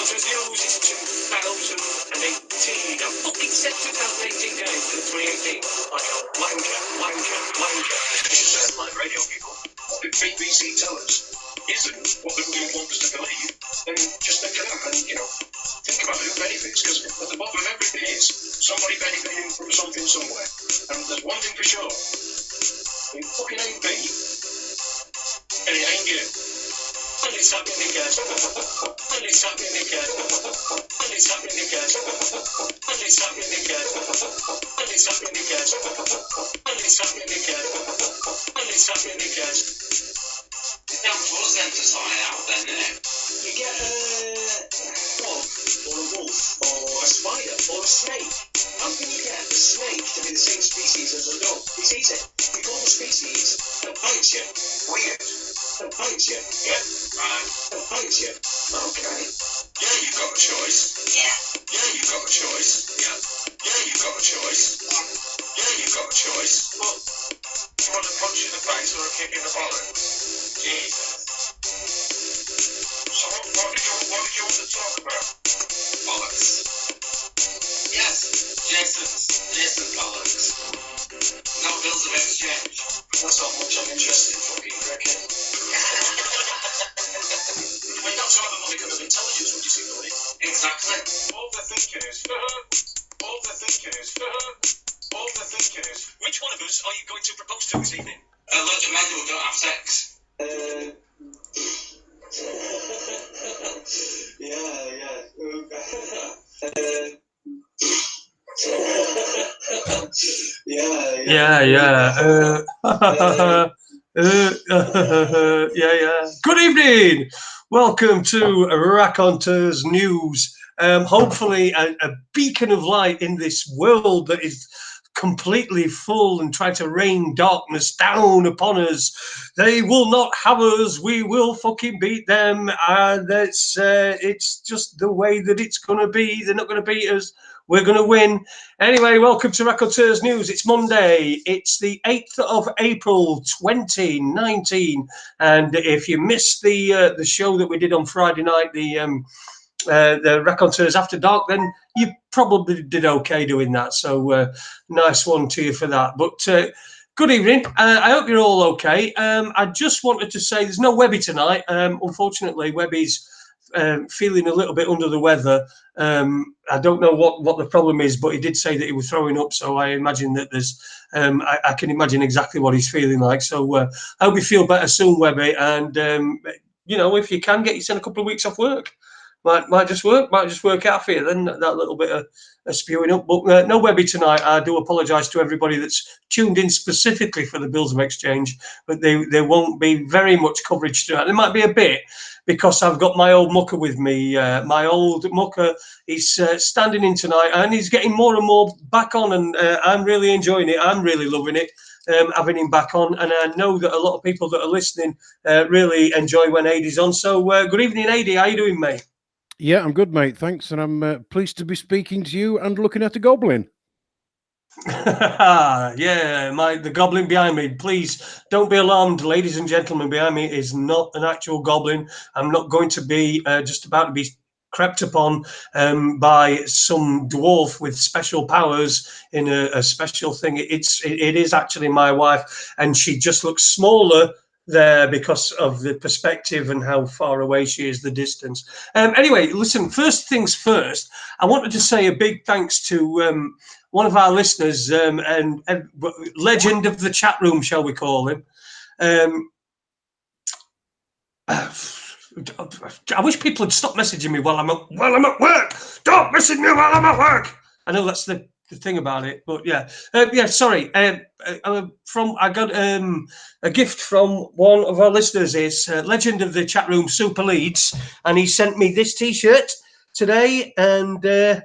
Raconteurs News is 2018. I fucking said 2018 days to 2018. Like a wanker. This is like radio people. What did BBC tell us isn't what the government want us to believe, then just make it up and, think about who benefits, because at the bottom of everything is somebody benefiting from something somewhere. And there's one thing for sure. It fucking ain't me. And it ain't you. And it's happening again. And it's happening again. And it's happening again. And it's happening again. And it's happening again. And it's happening again. And it's happening again. Now, what does them to sign out then, You get a frog, or a wolf, or a spider, or a snake. How can you get a snake to be the same species as a dog? It's easy. You call the species that bites you. Weird. That bites you. Yeah, right. That bites you. Okay. Yeah, you've got a choice. Yeah. Yeah, you've got a choice. Yeah. Yeah, you've got a choice. Yeah, you've got a choice. But do you want a punch in the face or a kick in the bollocks? Jesus. So what did you want to talk about? Bollocks. Yes, Jason's bollocks. No bills of exchange. That's not much I'm interested in fucking cricket. I mean, that's not a modicum of intelligence, would you see, buddy? Exactly. All they're thinking is, which one of us are you going to propose to this evening? A load of men who don't have sex. Good evening. Welcome to Raconteurs News. Hopefully a beacon of light in this world that is completely full and trying to rain darkness down upon us. They will not have us. We will fucking beat them. It's just the way that it's going to be. They're not going to beat us. We're going to win. Anyway, welcome to Raconteurs News. It's Monday. It's the 8th of April, 2019. And if you missed the show that we did on Friday night, the Raconteurs After Dark, then you probably did okay doing that. So nice one to you for that. But good evening. I hope you're all okay. I just wanted to say there's no Webby tonight. Unfortunately, Webby's feeling a little bit under the weather. I don't know what the problem is, but he did say that he was throwing up. So I imagine that there's, I can imagine exactly what he's feeling like. So I hope you feel better soon, Webby. And, if you can, get yourself a couple of weeks off work. Might just work out for you then, that little bit of spewing up. But no Webby tonight. I do apologise to everybody that's tuned in specifically for the Bills of Exchange, but there won't be very much coverage tonight. There might be a bit because I've got my old mucker with me. My old mucker is standing in tonight and he's getting more and more back on, and I'm really enjoying it. I'm really loving it. Having him back on, and I know that a lot of people that are listening really enjoy when Adie's on. So good evening, Adie. How you doing, mate? Yeah, I'm good, mate. Thanks, and I'm pleased to be speaking to you and looking at a goblin. The goblin behind me. Please don't be alarmed, ladies and gentlemen. Behind me is not an actual goblin. I'm not going to be just about to be crept upon by some dwarf with special powers in a special thing. It is actually my wife, and she just looks smaller there because of the perspective and how far away she is, the distance. Anyway, listen, first things first, I wanted to say a big thanks to one of our listeners and legend of the chat room, shall we call him. I wish people would stop messaging me while I'm at work. Don't message me while I'm at work. I know that's the thing about it, but sorry. I got a gift from one of our listeners. Is legend of the chat room, Super Leeds, and he sent me this T-shirt today, and there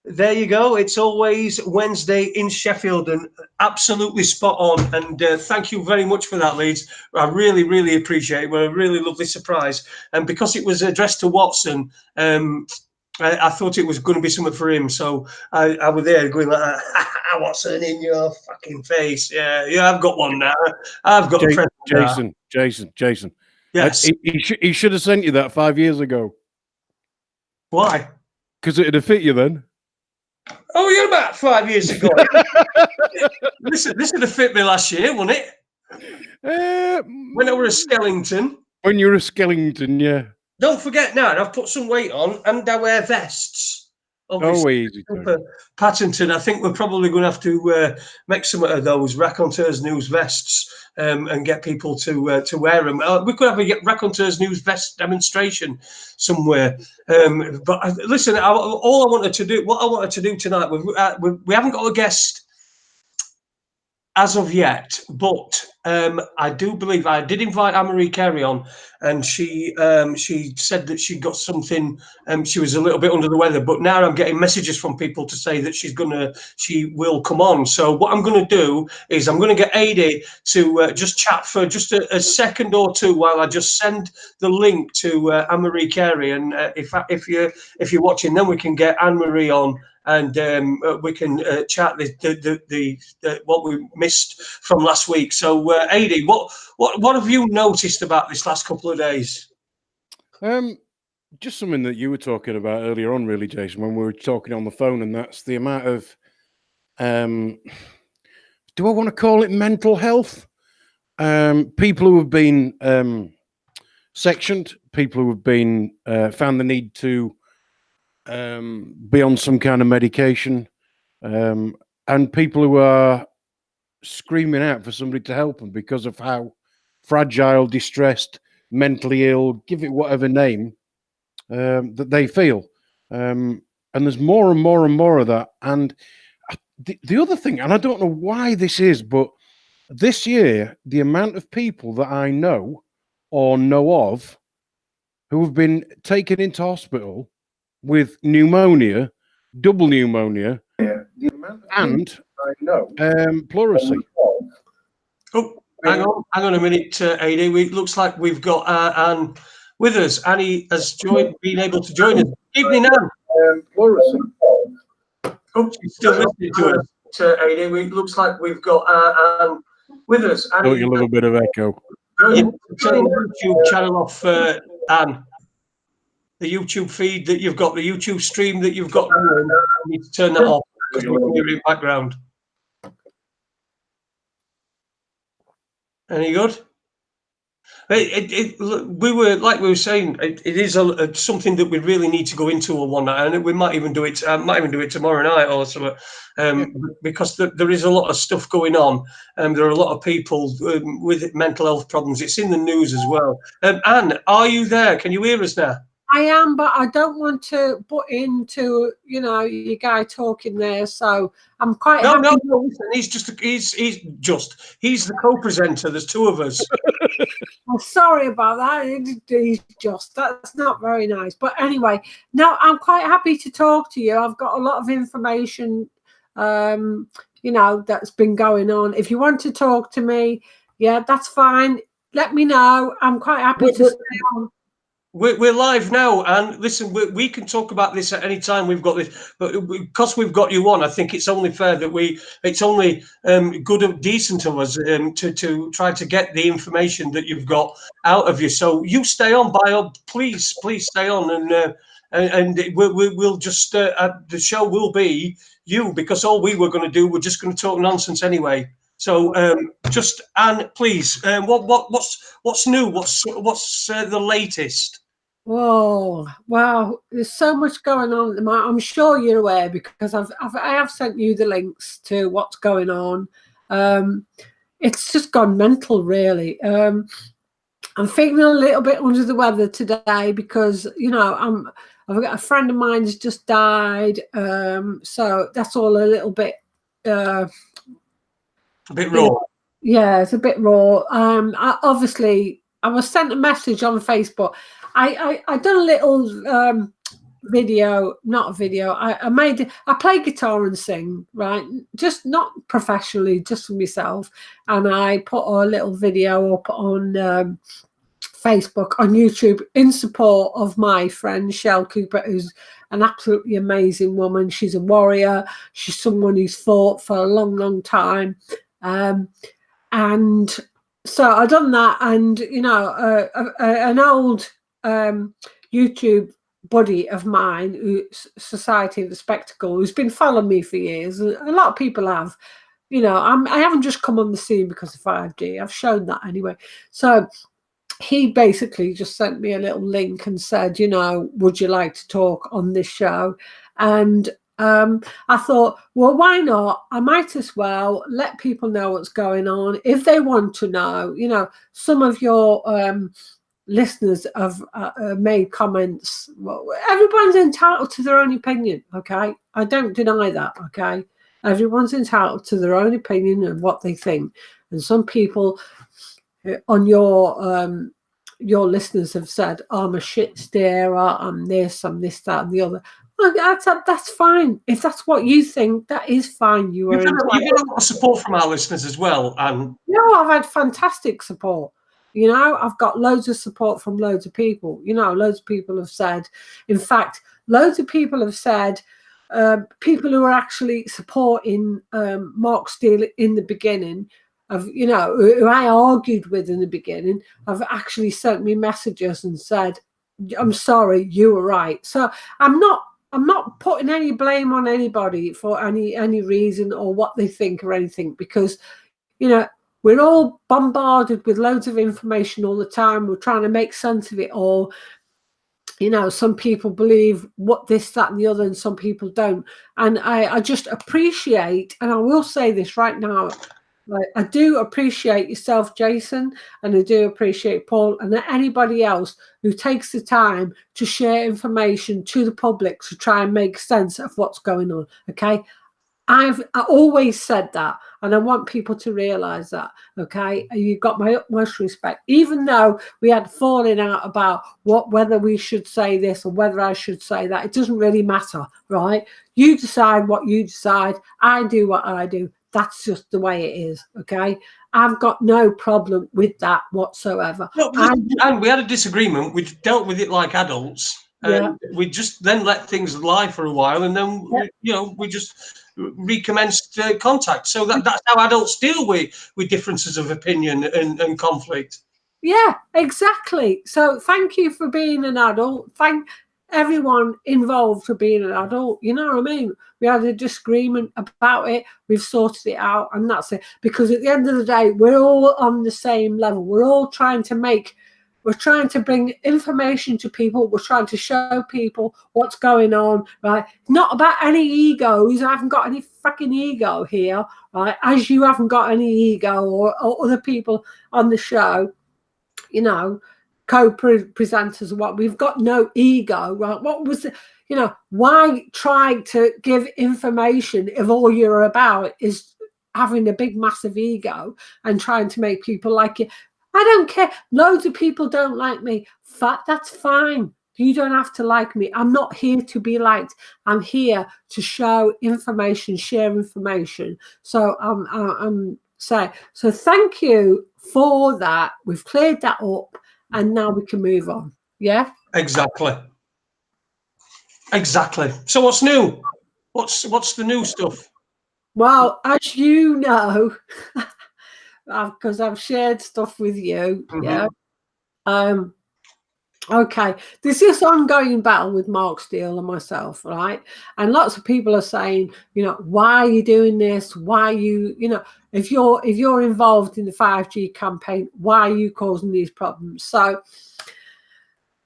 you go. It's always Wednesday in Sheffield, and absolutely spot on. And thank you very much for that, Leeds. I really, really appreciate it. We're a really lovely surprise, and because it was addressed to Watson, I thought it was going to be something for him, so I was there going like, Watson, in your fucking face. Yeah, I've got one now. I've got a friend. Jason. Yes. He should have sent you that 5 years ago. Why? Because it'd have fit you then. Oh, you're about 5 years ago. This would have fit me last year, wouldn't it? When I was a skeleton. When you're a skeleton, yeah. Don't forget now, I've put some weight on and I wear vests. Obviously, easy. patented. I think we're probably going to have to make some of those Raconteurs news vests and get people to wear them. We could have a Raconteurs news vest demonstration somewhere. But listen, what I wanted to do tonight, we haven't got a guest as of yet, but I do believe I did invite Ann Marie Carey on, and she said that she got something. She was a little bit under the weather, but now I'm getting messages from people to say that she will come on. So what I'm going to do is I'm going to get Adie to just chat for just a second or two while I just send the link to Ann Marie Carey, and if you're watching, then we can get Ann Marie on. And we can chat what we missed from last week. So, Adie, what have you noticed about this last couple of days? Just something that you were talking about earlier on, really, Jason, when we were talking on the phone, and that's the amount of, do I want to call it mental health? People who have been sectioned, people who have been found the need to be on some kind of medication, and people who are screaming out for somebody to help them because of how fragile, distressed, mentally ill, give it whatever name, that they feel. And there's more and more and more of that. And the other thing, and I don't know why this is, but this year, the amount of people that I know or know of who have been taken into hospital with pneumonia, double pneumonia, and pleurisy. Oh, hang on a minute, Adie. It looks like we've got Anne with us. Annie has been able to join us. Evening, Anne. Pleurisy. Oh, she's still listening to us, Adie. It looks like we've got Anne with us. Don't you love a bit of echo? Turn the YouTube channel off, Anne. The YouTube feed that you've got, the YouTube stream that you've got, you need to turn that off because we can hear it in the background. Any good? We were saying, it is something that we really need to go into one night, and we might even do it. Tomorrow night or something, because there is a lot of stuff going on, and there are a lot of people with mental health problems. It's in the news as well. Anne, are you there? Can you hear us now? I am, but I don't want to butt into, your guy talking there. So I'm quite happy. No. Listen, he's the co-presenter. There's two of us. I'm sorry about that. That's not very nice. But anyway, no, I'm quite happy to talk to you. I've got a lot of information, that's been going on. If you want to talk to me, yeah, that's fine. Let me know. I'm quite happy to stay on. We're live now, and listen, we can talk about this at any time. We've got this, but because we've got you on, I think it's only fair that it's only good and decent of us to try to get the information that you've got out of you. So you stay on, please stay on, and we'll just the show will be you, because all we were going to do, we're just going to talk nonsense anyway. So just Anne, please, what's new? What's the latest? Whoa! Wow, there's so much going on at the moment. I'm sure you're aware because I have sent you the links to what's going on. It's just gone mental, really. I'm feeling a little bit under the weather today because I've got a friend of mine who's just died, so that's all a little bit. A bit raw. Yeah, it's a bit raw. I was sent a message on Facebook. I done a little video, not a video. I play guitar and sing, right? Just not professionally, just for myself. And I put a little video up on Facebook, on YouTube, in support of my friend Shell Cooper, who's an absolutely amazing woman. She's a warrior. She's someone who's fought for a long, long time. And so I done that, and an old YouTube buddy of mine, who Society of the Spectacle, who's been following me for years, and a lot of people have. You know, I haven't just come on the scene because of 5G. I've shown that anyway. So he basically just sent me a little link and said, you know, would you like to talk on this show? And I thought, well, why not? I might as well let people know what's going on if they want to know. You know, some of your listeners have made comments. Well, everyone's entitled to their own opinion, okay? I don't deny that, okay? Everyone's entitled to their own opinion and what they think. And some people on your listeners have said, oh, I'm a shit starer, I'm this, that, and the other. Well, that's fine. If that's what you think, that is fine. You've got a lot of support from our listeners as well. And no, I've had fantastic support. You know, I've got loads of support from loads of people. You know, loads of people have said, in fact, loads of people have said, people who are actually supporting Mark Steele in the beginning, you know, who I argued with in the beginning, have actually sent me messages and said, I'm sorry, you were right. So I'm not putting any blame on anybody for any reason or what they think or anything, because, you know, we're all bombarded with loads of information all the time. We're trying to make sense of it all. You know, some people believe what this, that, and the other, and some people don't. And I just appreciate, and I will say this right now, I do appreciate yourself, Jason, and I do appreciate Paul and anybody else who takes the time to share information to the public to try and make sense of what's going on. Okay. I always said that, and I want people to realize that. Okay, you've got my utmost respect, even though we had falling out about whether we should say this or whether I should say that. It doesn't really matter, right? You decide what you decide. I do what I do. That's just the way it is. Okay, I've got no problem with that whatsoever. No, and we had a disagreement. We dealt with it like adults. Yeah. We just then let things lie for a while, and then you know, we just recommenced contact. So that's how adults deal with differences of opinion and conflict. Yeah, exactly. So thank you for being an adult. Thank everyone involved for being an adult. You know what I mean? We had a disagreement about it. We've sorted it out, and that's it. Because at the end of the day, we're all on the same level. We're all trying to bring information to people. We're trying to show people what's going on, right? Not about any egos. I haven't got any fucking ego here, right? As you haven't got any ego or other people on the show, you know, co-presenters and what. We've got no ego, right? What was it? You know, why try to give information if all you're about is having a big, massive ego and trying to make people like you? I don't care. Loads of people don't like me. That's fine. You don't have to like me. I'm not here to be liked. I'm here to show information, share information. So I'm saying, so thank you for that. We've cleared that up, and now we can move on. Yeah? Exactly. So what's new? What's the new stuff? Well, as you know, because I've shared stuff with you. Mm-hmm. Yeah. Okay, there's this ongoing battle with Mark Steele and myself, right? And lots of people are saying, you know, why are you doing this? Why you know, if you're involved in the 5G campaign, why are you causing these problems? So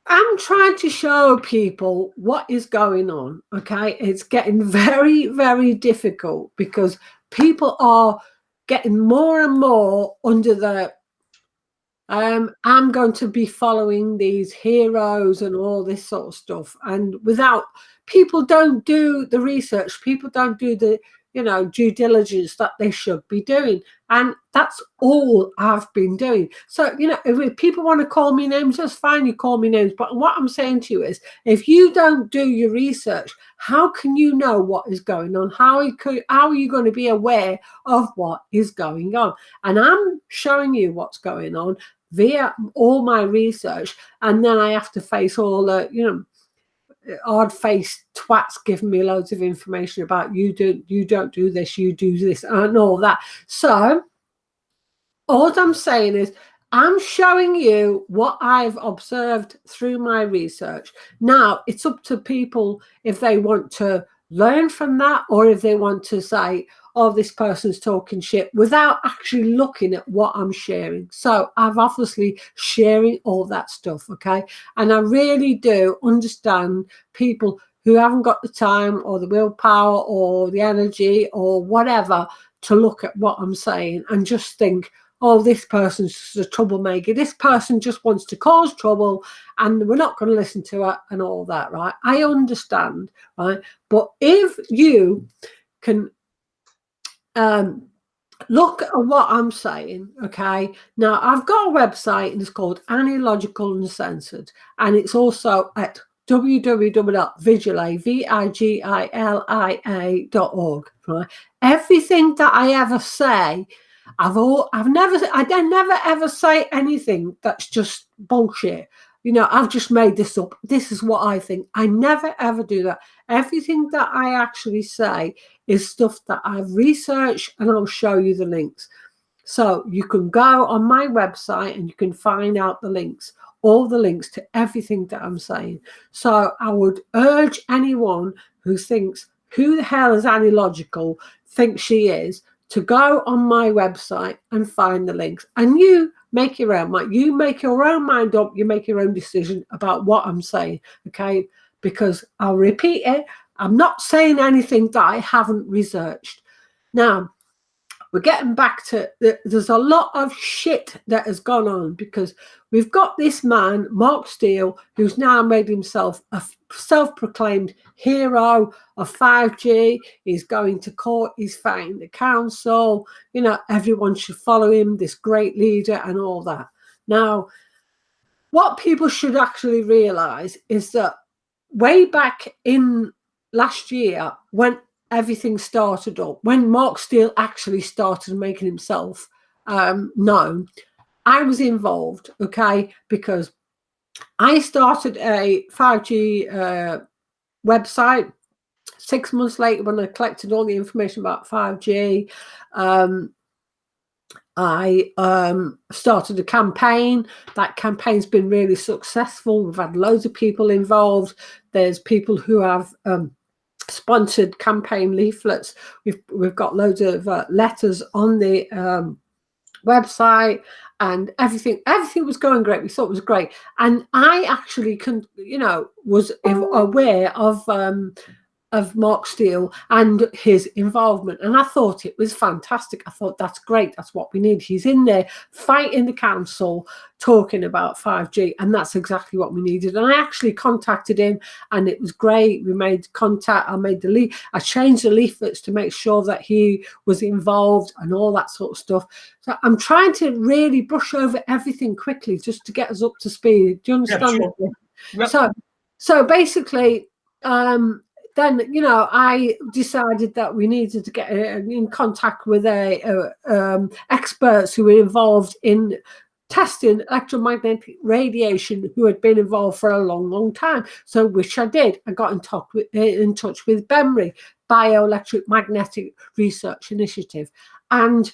I'm trying to show people what is going on. Okay, it's getting very, very difficult because people are getting more and more under the I'm going to be following these heroes and all this sort of stuff, and without people don't do the research, people don't do the, you know, due diligence that they should be doing, and that's all I've been doing. So, you know, if people want to call me names, that's fine, you call me names, but what I'm saying to you is, if you don't do your research, how can you know what is going on? How are you going to be aware of what is going on? And I'm showing you what's going on via all my research, and then I have to face all the, you know, hard-faced twats giving me loads of information about you don't do this, you do this, and all that. So all I'm saying is, I'm showing you what I've observed through my research. Now, it's up to people if they want to learn from that or if they want to say, oh, this person's talking shit without actually looking at what I'm sharing. So I'm obviously sharing all that stuff, okay? And I really do understand people who haven't got the time or the willpower or the energy or whatever to look at what I'm saying and just think, oh, this person's just a troublemaker. This person just wants to cause trouble and we're not going to listen to her and all that, right? I understand, right? But if you can look at what I'm saying, okay? Now, I've got a website and it's called Annie Logical Uncensored, and it's also at www.vigilia.org, right? Everything that I ever say, I never ever say anything that's just bullshit. You know, I've just made this up. This is what I think. I never ever do that. Everything that I actually say is stuff that I've researched, and I'll show you the links. So you can go on my website and you can find out the links, all the links to everything that I'm saying. So I would urge anyone who thinks, who the hell is Annie Logical, thinks she is, to go on my website and find the links. And you make your own mind. You make your own mind up. You make your own decision about what I'm saying, okay? Because I'll repeat it. I'm not saying anything that I haven't researched. Now, we're getting back to, there's a lot of shit that has gone on because we've got this man, Mark Steele, who's now made himself a self-proclaimed hero of 5G. He's going to court. He's fighting the council. You know, everyone should follow him, this great leader and all that. Now, what people should actually realise is that way back in last year, when everything started up, when Mark Steele actually started making himself known, I was involved, okay, because I started a 5G website 6 months later when I collected all the information about 5G. I started a campaign. That campaign's been really successful. We've had loads of people involved. There's people who have sponsored campaign leaflets. We've got loads of letters on the website, and everything was going great. We thought it was great, and I actually was aware of Mark Steele and his involvement, and I thought it was fantastic. I thought that's great, that's what we need. He's in there fighting the council, talking about 5G, and that's exactly what we needed. And I actually contacted him, and it was great. We made contact. I changed the leaflets to make sure that he was involved and all that sort of stuff. So I'm trying to really brush over everything quickly just to get us up to speed. Do you understand? Yeah, sure. Yep. So basically, then, I decided that we needed to get in contact with experts who were involved in testing electromagnetic radiation, who had been involved for a long, long time. So, which I did. I got in touch with BEMRI, Bioelectric Magnetic Research Initiative, and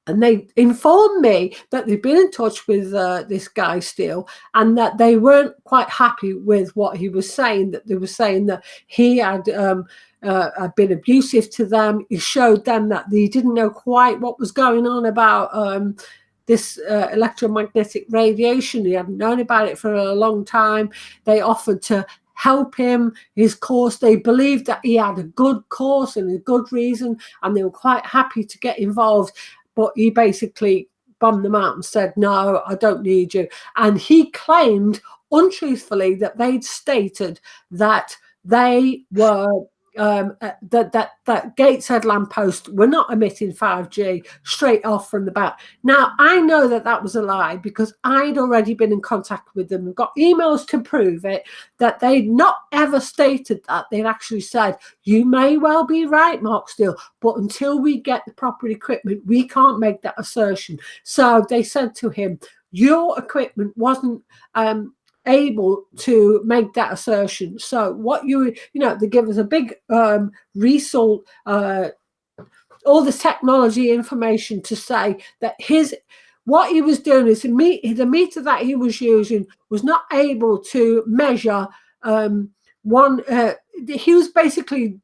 they informed me that they'd been in touch with this guy Steele, and that they weren't quite happy with what he was saying, that they were saying that he had been abusive to them. He showed them that he didn't know quite what was going on about this electromagnetic radiation. He hadn't known about it for a long time. They offered to help him, his course. They believed that he had a good course and a good reason, and they were quite happy to get involved. But he basically bombed them out and said, no, I don't need you. And he claimed untruthfully that they'd stated that they were, that Gateshead lampposts were not emitting 5G straight off from the bat. Now, I know that that was a lie because I'd already been in contact with them and got emails to prove it, that they'd not ever stated that. They'd actually said, you may well be right, Mark Steele, but until we get the proper equipment, we can't make that assertion. So they said to him, your equipment wasn't able to make that assertion. So what they give us a big all the technology information to say that what he was doing is the meter that he was using was not able to measure he was basically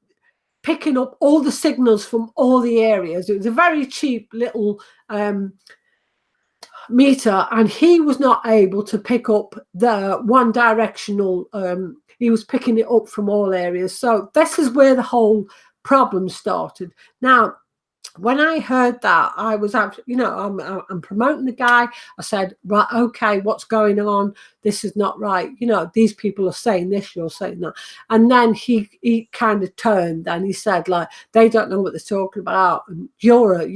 picking up all the signals from all the areas. It was a very cheap little meter, and he was not able to pick up the one directional. He was picking it up from all areas. So this is where the whole problem started. Now, when I heard that, I was out, I'm promoting the guy. I said, right, okay, what's going on? This is not right. These people are saying this, you're saying that. And then he kind of turned and he said, like, they don't know what they're talking about. And you're a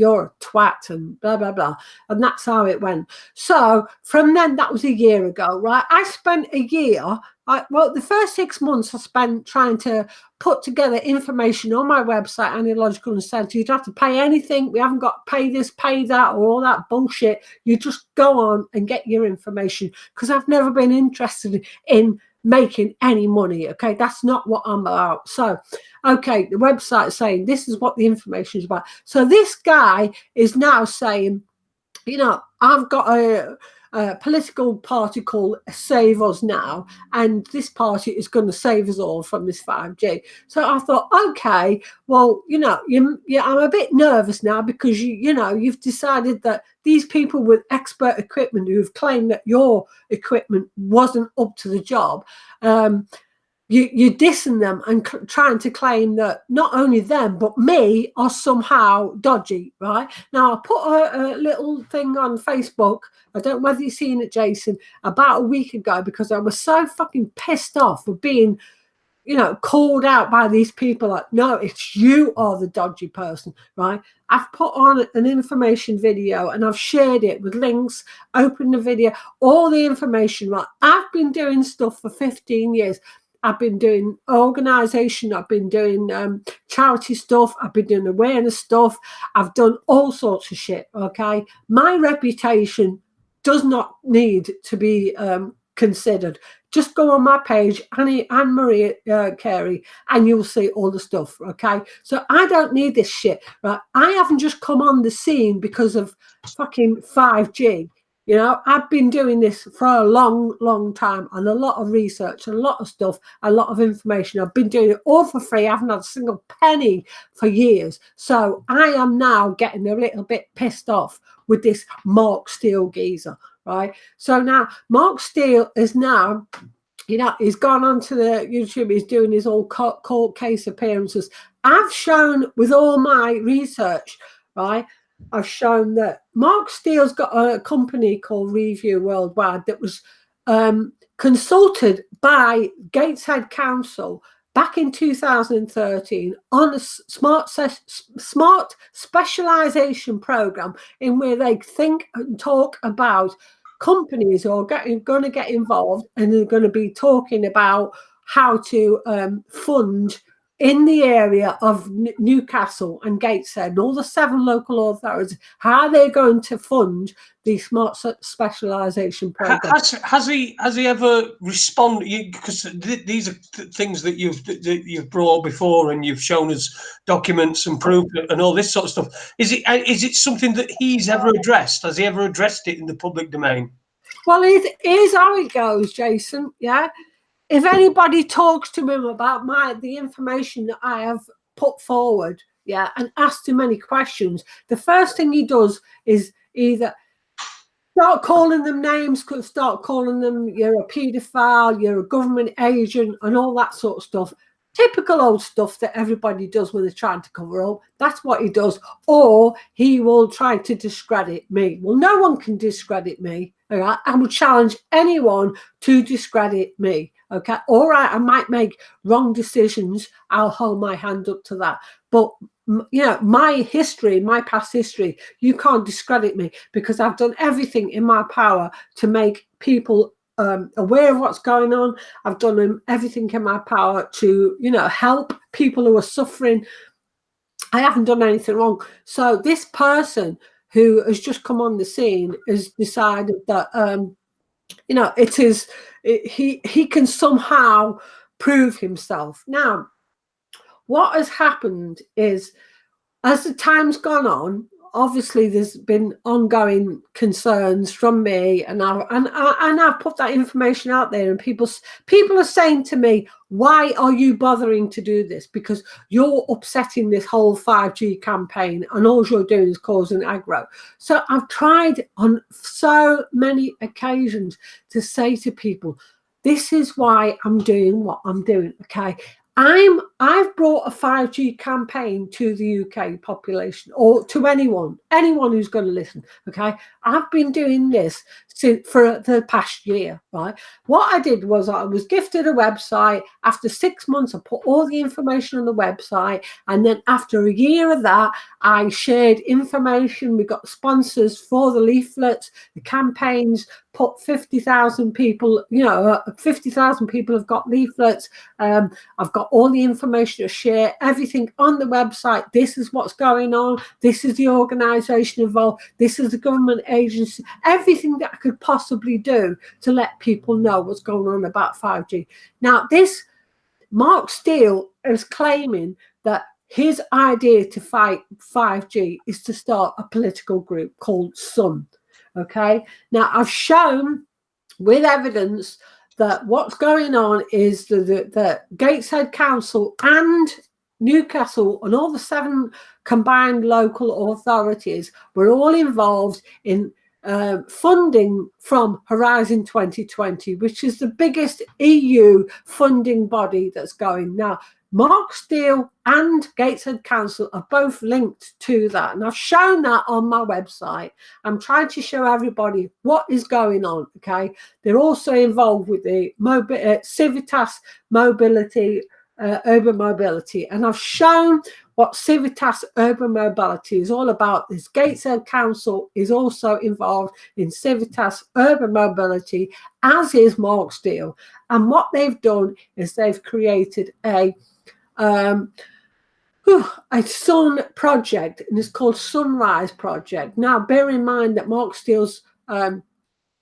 twat and blah, blah, blah. And that's how it went. So from then, that was a year ago, right? I spent a year. The first 6 months I spent trying to put together information on my website, Analogical Incentive. You don't have to pay anything. We haven't got to pay this, pay that, or all that bullshit. You just go on and get your information, because I've never been interested in making any money. Okay, that's not what I'm about. So, okay, the website is saying this is what the information is about. So this guy is now saying, I've got a political party called Save Us Now, and this party is going to save us all from this 5G. So I thought, okay, well, I'm a bit nervous now, because you've decided that these people with expert equipment who've claimed that your equipment wasn't up to the job, you're dissing them and trying to claim that not only them but me are somehow dodgy, right? Now, I put a little thing on Facebook. I don't know whether you've seen it, Jason, about a week ago, because I was so fucking pissed off for being, called out by these people. Like, no, it's you are the dodgy person, right? I've put on an information video and I've shared it with links, opened the video, all the information, right? I've been doing stuff for 15 years. I've been doing organisation, I've been doing charity stuff, I've been doing awareness stuff, I've done all sorts of shit, okay? My reputation does not need to be considered. Just go on my page, Ann Marie Carey, and you'll see all the stuff, okay? So I don't need this shit, right? I haven't just come on the scene because of fucking 5G. I've been doing this for a long, long time, and a lot of research, a lot of stuff, a lot of information. I've been doing it all for free. I haven't had a single penny for years. So I am now getting a little bit pissed off with this Mark Steele geezer, right? So now Mark Steele is now, he's gone onto the YouTube. He's doing his all court case appearances. I've shown with all my research, right? I've shown that Mark Steele's got a company called Review Worldwide that was consulted by Gateshead Council back in 2013 on a smart specialisation program, in where they think and talk about companies who are going to get involved, and they're going to be talking about how to fund in the area of Newcastle and Gateshead and all the 7 local authorities, how they're going to fund the smart specialisation program. Has he ever responded? Because these are things that you've brought before, and you've shown us documents and proof and all this sort of stuff. Is it something that he's ever addressed? Has he ever addressed it in the public domain? Well, here's how it goes, Jason. Yeah. If anybody talks to him about the information that I have put forward, and asked him any questions, the first thing he does is either start calling them names, start calling them, you're a paedophile, you're a government agent, and all that sort of stuff. Typical old stuff that everybody does when they're trying to cover up. That's what he does. Or he will try to discredit me. Well, no one can discredit me. All right? I will challenge anyone to discredit me. Okay, all right, I might make wrong decisions. I'll hold my hand up to that. But, my history, my past history, you can't discredit me, because I've done everything in my power to make people aware of what's going on. I've done everything in my power to, help people who are suffering. I haven't done anything wrong. So this person who has just come on the scene has decided that, he can somehow prove himself. Now, what has happened is, as the time's gone on, obviously there's been ongoing concerns from me, and I've put that information out there, and people are saying to me, why are you bothering to do this? Because you're upsetting this whole 5G campaign, and all you're doing is causing aggro. So I've tried on so many occasions to say to people, this is why I'm doing what I'm doing, okay? I've brought a 5G campaign to the UK population, or to anyone who's going to listen. Okay, I've been doing this for the past year, right? What I did was I was gifted a website. After 6 months, I put all the information on the website, and then after a year of that, I shared information. We got sponsors for the leaflets, the campaigns. Put 50,000 people, 50,000 people have got leaflets. I've got all the information to share, everything on the website. This is what's going on. This is the organisation involved. This is the government agency. Everything that I could possibly do to let people know what's going on about 5G. Now, this Mark Steele is claiming that his idea to fight 5G is to start a political group called Sun. Okay, now I've shown with evidence that what's going on is the Gateshead Council and Newcastle and all the 7 combined local authorities were all involved in funding from Horizon 2020, which is the biggest EU funding body that's going now. Mark Steele and Gateshead Council are both linked to that, and I've shown that on my website. I'm trying to show everybody what is going on. Okay, they're also involved with the Civitas mobility, urban mobility, and I've shown what Civitas urban mobility is all about. This Gateshead Council is also involved in Civitas urban mobility, as is Mark Steele. And what they've done is they've created a Sun project, and it's called Sunrise Project. Now, bear in mind that Mark Steele's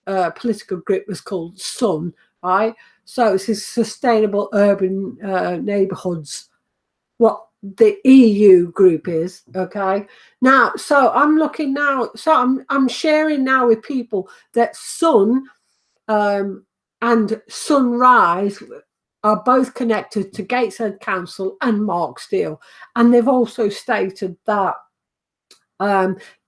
political group was called Sun, right? So it's his sustainable urban neighborhoods, what the EU group is. Okay, now, so I'm looking now, so I'm sharing now with people that Sun and Sunrise are both connected to Gateshead Council and Mark Steele, and they've also stated that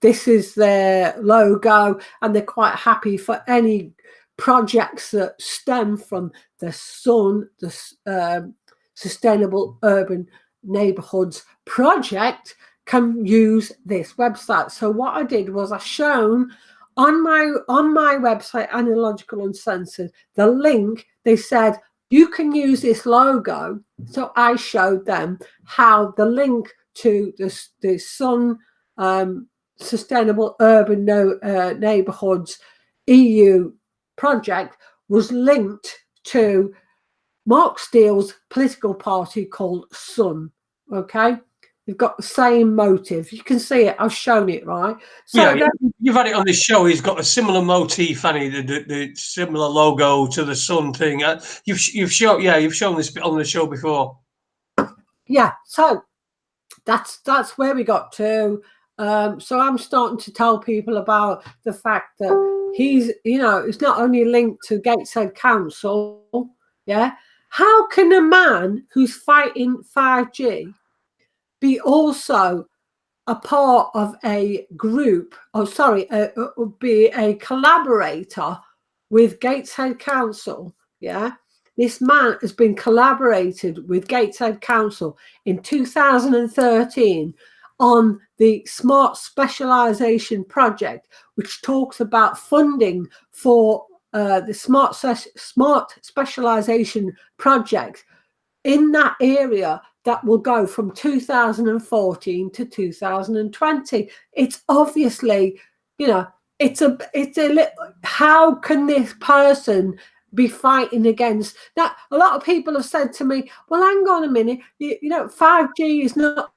this is their logo, and they're quite happy for any projects that stem from the Sun, the Sustainable Urban Neighbourhoods project, can use this website. So what I did was I shown on my website, Analogical Uncensored, the link. They said you can use this logo. So I showed them how the link to the Sun Sustainable Urban Neighbourhoods EU project was linked to Mark Steele's political party called Sun. Okay, they've got the same motive. You can see it. I've shown it, right? So yeah, you've had it on this show. He's got a similar motif, Annie, the similar logo to the Sun thing. You've shown this on the show before. Yeah. So that's where we got to. So I'm starting to tell people about the fact that he's, it's not only linked to Gateshead Council. Yeah. How can a man who's fighting 5G be also a part of a group, be a collaborator with Gateshead Council? Yeah. This man has been collaborated with Gateshead Council in 2013 on the Smart Specialisation Project, which talks about funding for the Smart Specialisation Project in that area that will go from 2014 to 2020. It's obviously, it's a little, how can this person be fighting against that? A lot of people have said to me, well, hang on a minute, 5G is not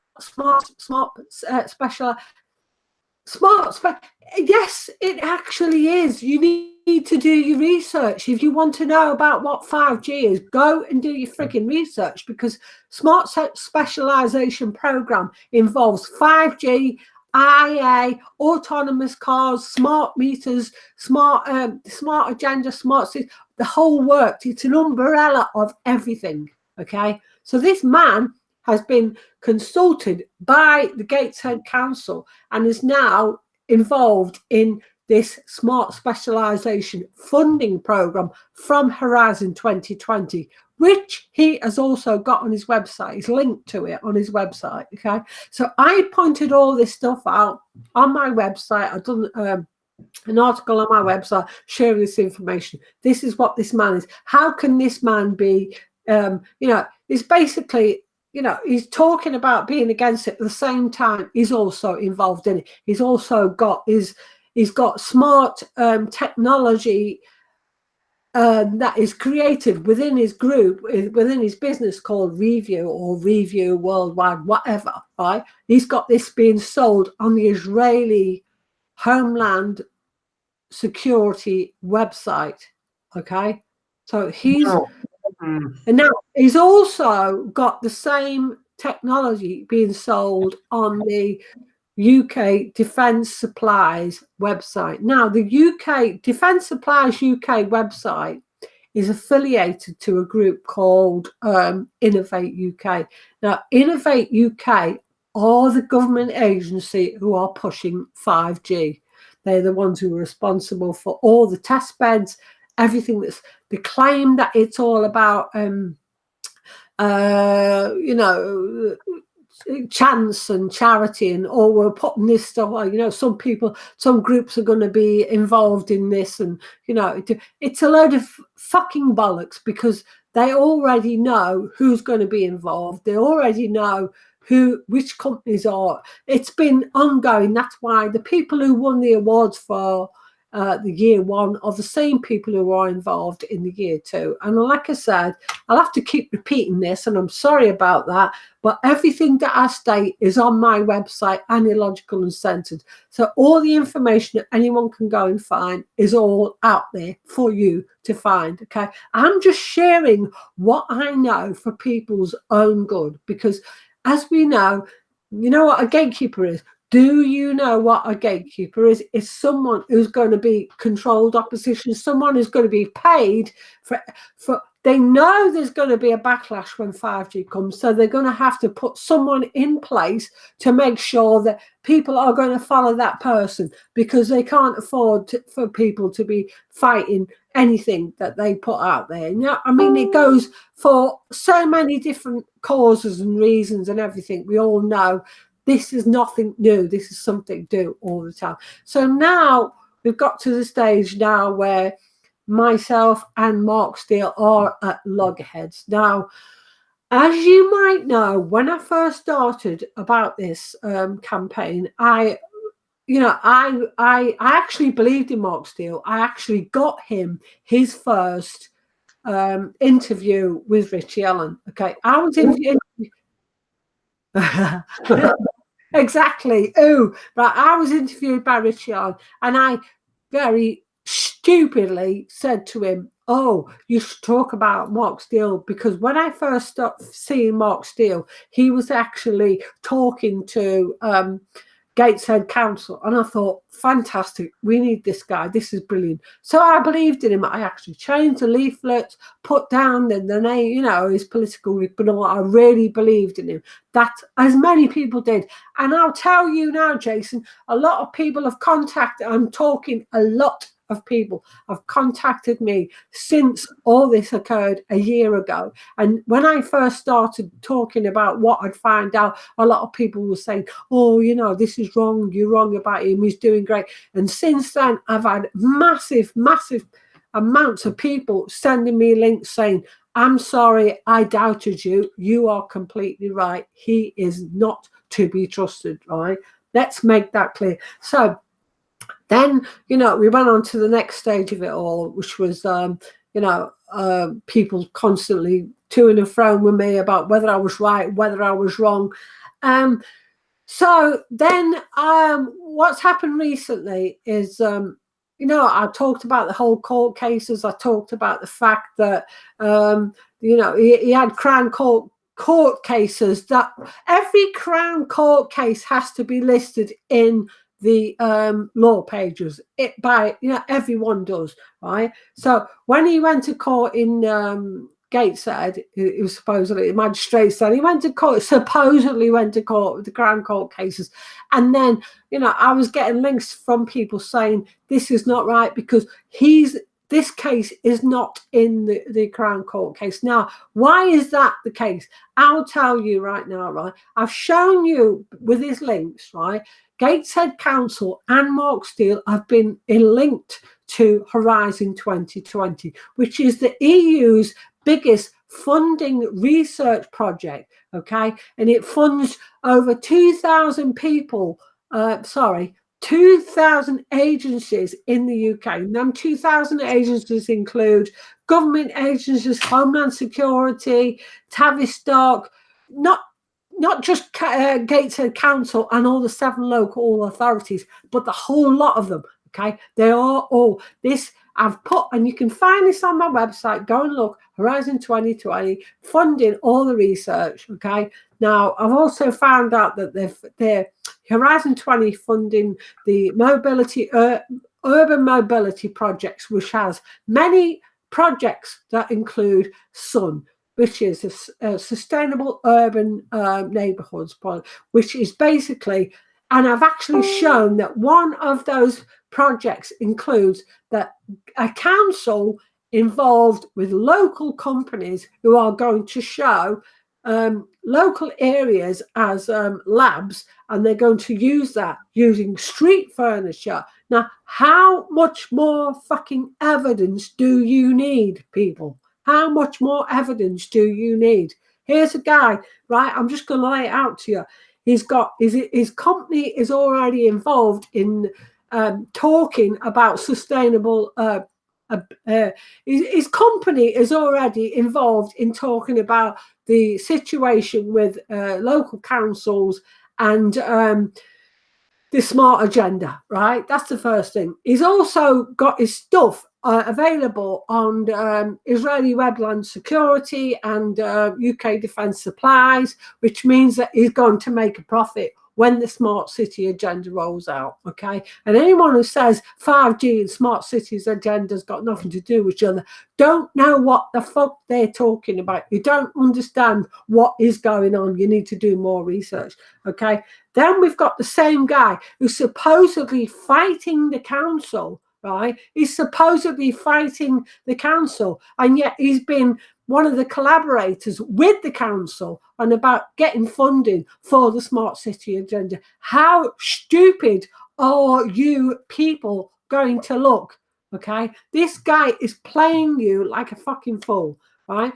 yes, it actually is. You need to do your research. If you want to know about what 5G is, go and do your freaking research, because Smart Specialisation Program involves 5G IA, autonomous cars, smart meters, smart agenda, smart cities, the whole works. It's an umbrella of everything. Okay, so this man has been consulted by the Gateshead Council and is now involved in this smart specialisation funding programme from Horizon 2020, which he has also got on his website. He's linked to it on his website. Okay, so I pointed all this stuff out on my website. I've done an article on my website sharing this information. This is what this man is. How can this man be, it's basically, he's talking about being against it. At the same time, he's also involved in it. He's also got he's got smart technology that is created within his group, within his business called Review or Review Worldwide, whatever, right? He's got this being sold on the Israeli Homeland Security website. Okay, so he's and now he's also got the same technology being sold on the UK Defence Supplies website. Now, the UK Defence Supplies UK website is affiliated to a group called Innovate UK. Now, Innovate UK are the government agency who are pushing 5G. They're the ones who are responsible for all the test beds, everything that's the claim that it's all about, chance and charity and we're putting this stuff, some groups are going to be involved in this, and it's a load of fucking bollocks, because they already know who's going to be involved. They already know which companies are. It's been ongoing. That's why the people who won the awards for the year one are the same people who are involved in the year two. And like I said, I'll have to keep repeating this, and I'm sorry about that, but everything that I state is on my website, Illogical and Censored. So all the information that anyone can go and find is all out there for you to find. Okay, I'm just sharing what I know for people's own good, because as we know, you know what a gatekeeper is. Do you know what a gatekeeper is? It's someone who's going to be controlled opposition, someone who's going to be paid for. They know there's going to be a backlash when 5G comes, so they're going to have to put someone in place to make sure that people are going to follow that person, because they can't afford for people to be fighting anything that they put out there. It goes for so many different causes and reasons and everything. We all know this is nothing new. This is something new all the time. So now we've got to the stage now where myself and Mark Steele are at loggerheads. Now, as you might know, when I first started about this campaign, I actually believed in Mark Steele. I actually got him his first interview with Richie Allen. Okay, I was interviewed. Exactly. But I was interviewed by Richie Allen, and I very stupidly said to him, "Oh, you should talk about Mark Steele," because when I first started seeing Mark Steele, he was actually talking to Gateshead Council, and I thought, fantastic, we need this guy, this is brilliant. So I believed in him. I actually changed the leaflets, put down the name, his political, but I really believed in him. That as many people did. And I'll tell you now, Jason, a lot of people have contacted, I'm talking a lot of people have contacted me since all this occurred a year ago. And when I first started talking about what I'd find out, a lot of people were saying, "Oh, this is wrong, you're wrong about him, he's doing great." And since then, I've had massive amounts of people sending me links saying, "I'm sorry, I doubted you. You are completely right. He is not to be trusted," right? Let's make that clear. So then, we went on to the next stage of it all, which was, people constantly to and fro with me about whether I was right, whether I was wrong. So then what's happened recently is, I talked about the whole court cases. I talked about the fact that, he had Crown Court court cases that every Crown court case has to be listed in the law pages. Everyone does, right? So when he went to court in Gateshead, it was supposedly the magistrate said he went to court, supposedly went to court with the Crown court cases. And then, I was getting links from people saying this is not right because this case is not in the Crown court case. Now, why is that the case? I'll tell you right now, right? I've shown you with his links, right? Gateshead Council and Mark Steele have been linked to Horizon 2020, which is the EU's biggest funding research project, okay? And it funds over 2,000 people, 2,000 agencies in the UK. And them 2,000 agencies include government agencies, Homeland Security, Tavistock, not just Gateshead Council and all the 7 local authorities, but the whole lot of them, okay? They are all this. I've put, and you can find this on my website. Go and look, Horizon 2020, funding all the research, okay? Now, I've also found out that they're Horizon 20 funding the urban mobility projects, which has many projects that include SUN, which is a sustainable urban neighbourhoods, which is basically, and I've actually shown that one of those projects includes that a council involved with local companies who are going to show local areas as labs, and they're going to use that using street furniture. Now, how much more fucking evidence do you need, people? How much more evidence do you need? Here's a guy, right? I'm just going to lay it out to you. He's got his company is already involved in talking about sustainable. His company is already involved in talking about the situation with local councils and the smart agenda, right? That's the first thing. He's also got his stuff available on Israeli Webland Security and UK Defence Supplies, which means that he's going to make a profit when the smart city agenda rolls out, okay? And anyone who says 5G and smart cities agenda's got nothing to do with each other don't know what the fuck they're talking about. You don't understand what is going on. You need to do more research, okay? Then we've got the same guy who's supposedly fighting the council, right? He's supposedly fighting the council, and yet he's been one of the collaborators with the council on about getting funding for the smart city agenda. How stupid are you people going to look? Okay, this guy is playing you like a fucking fool, right?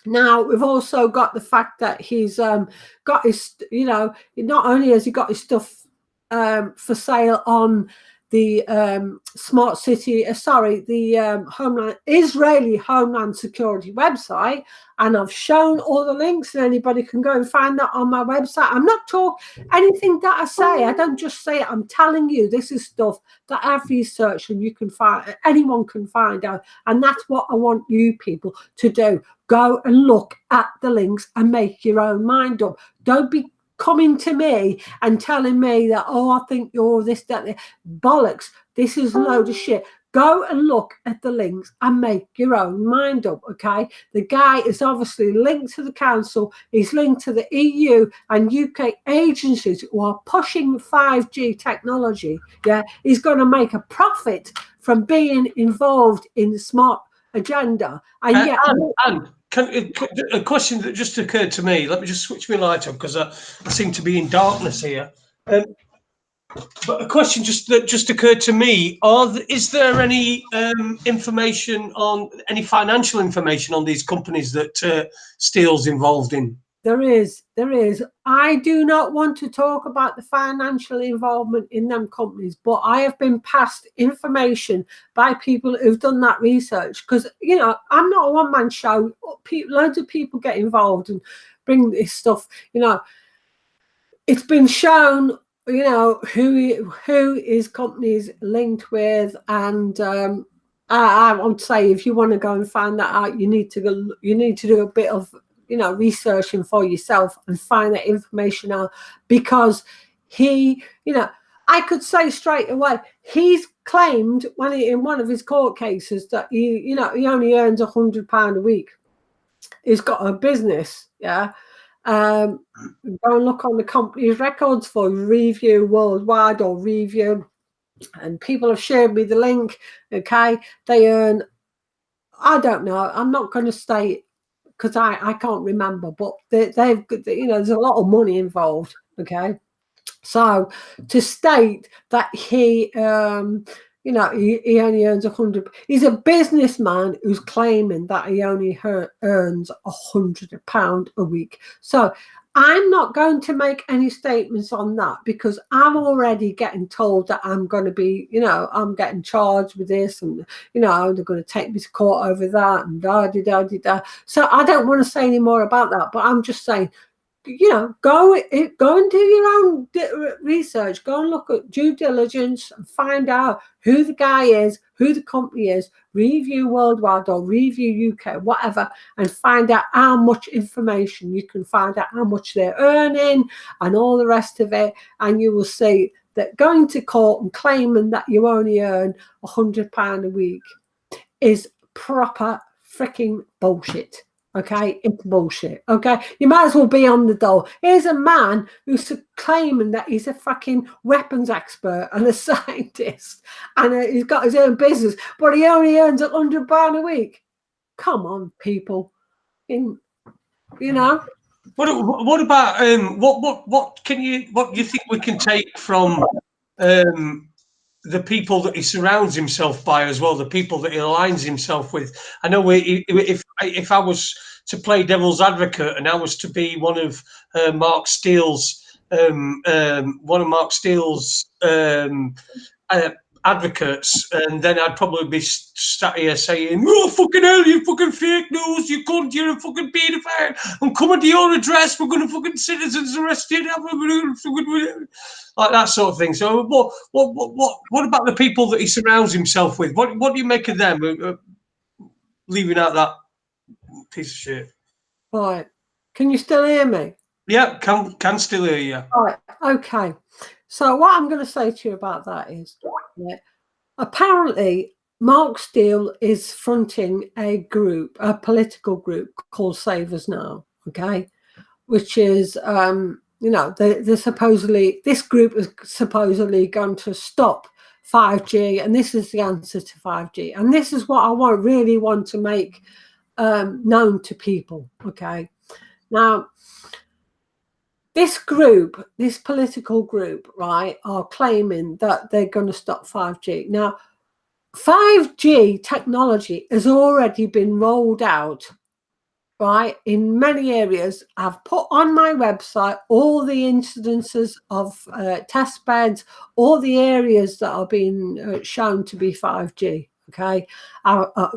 Now, we've also got the fact that he's got his, not only has he got his stuff for sale on the smart city, the Israeli Homeland Security website, and I've shown all the links, and anybody can go and find that on my website. I'm not talking anything that I say. I don't just say it. I'm telling you, this is stuff that I've researched, and you can find. Anyone can find out, and that's what I want you people to do. Go and look at the links and make your own mind up. Don't be coming to me and telling me that, oh, I think you're this, that, bollocks. This is a load of shit. Go and look at the links and make your own mind up, okay? The guy is obviously linked to the council. He's linked to the EU and UK agencies who are pushing 5G technology, yeah? He's going to make a profit from being involved in the smart agenda. And yet... a question that just occurred to me. Let me just switch my light on because I seem to be in darkness here. But a question that just occurred to me: is there any information on any financial information on these companies that Steele's involved in? There is. I do not want to talk about the financial involvement in them companies, but I have been passed information by people who've done that research because, I'm not a one-man show. Loads of people get involved and bring this stuff. It's been shown, who his company's linked with, and I would say if you want to go and find that out, you need to do a bit of you know, researching for yourself and find that information out, because he, you know, I could say straight away, he's claimed when in one of his court cases that he only earns £100 a week. He's got a business, yeah. Go and look on the company's records for Review Worldwide or Review, and people have shared me the link. Okay, they earn, I don't know, I'm not going to state because I can't remember, but they've, you know, there's a lot of money involved. Okay, so to state that he you know, he only earns 100, he's a businessman who's claiming that he only earns £100 a week. So I'm not going to make any statements on that, because I'm already getting told that I'm going to be, you know, I'm getting charged with this, and, you know, they're going to take me to court over that, and da-di-da-di-da. So I don't want to say any more about that, but I'm just saying, you know, go and do your own research. Go and look at due diligence and find out who the guy is, who the company is, Review Worldwide or Review UK, whatever, and find out how much information you can find out, how much they're earning and all the rest of it. And you will see that going to court and claiming that you only earn £100 a week is proper freaking bullshit. Okay, it's bullshit. Okay, you might as well be on the dole. Here's a man who's claiming that he's a fucking weapons expert and a scientist, and he's got his own business, but he only earns £100 a week. Come on, people. You know. What about what do you think we can take from the people that he surrounds himself by as well, the people that he aligns himself with? I know if I was to play devil's advocate and I was to be one of Mark Steele's advocates, and then I'd probably be sat here saying, "Oh, fucking hell, you fucking fake news, you cunt, you're a fucking paedophile. I'm coming to your address, we're going to fucking citizens arrest you," like that sort of thing. So what about the people that he surrounds himself with? What do you make of them, leaving out that piece of shit? Right. Can you still hear me? Yeah, can still hear you. Right. Okay. So what I'm going to say to you about that is, yeah, apparently Mark Steele is fronting a political group called Save Us Now, okay, which is, you know, they're supposedly, this group is supposedly going to stop 5G, and this is the answer to 5G. And this is what I really want to make known to people, okay? Now, this group, this political group, right, are claiming that they're going to stop 5G. Now, 5G technology has already been rolled out, right, in many areas. I've put on my website all the incidences of test beds, all the areas that are being shown to be 5G. Okay,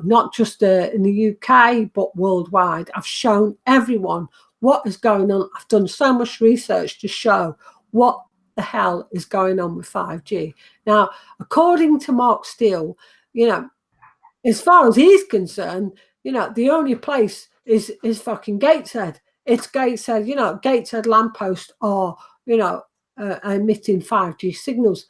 not just in the UK, but worldwide. I've shown everyone what is going on. I've done so much research to show what the hell is going on with 5G. Now, according to Mark Steele, you know, as far as he's concerned, you know, the only place is fucking Gateshead. It's Gateshead, you know, Gateshead lampposts are, you know, emitting 5G signals.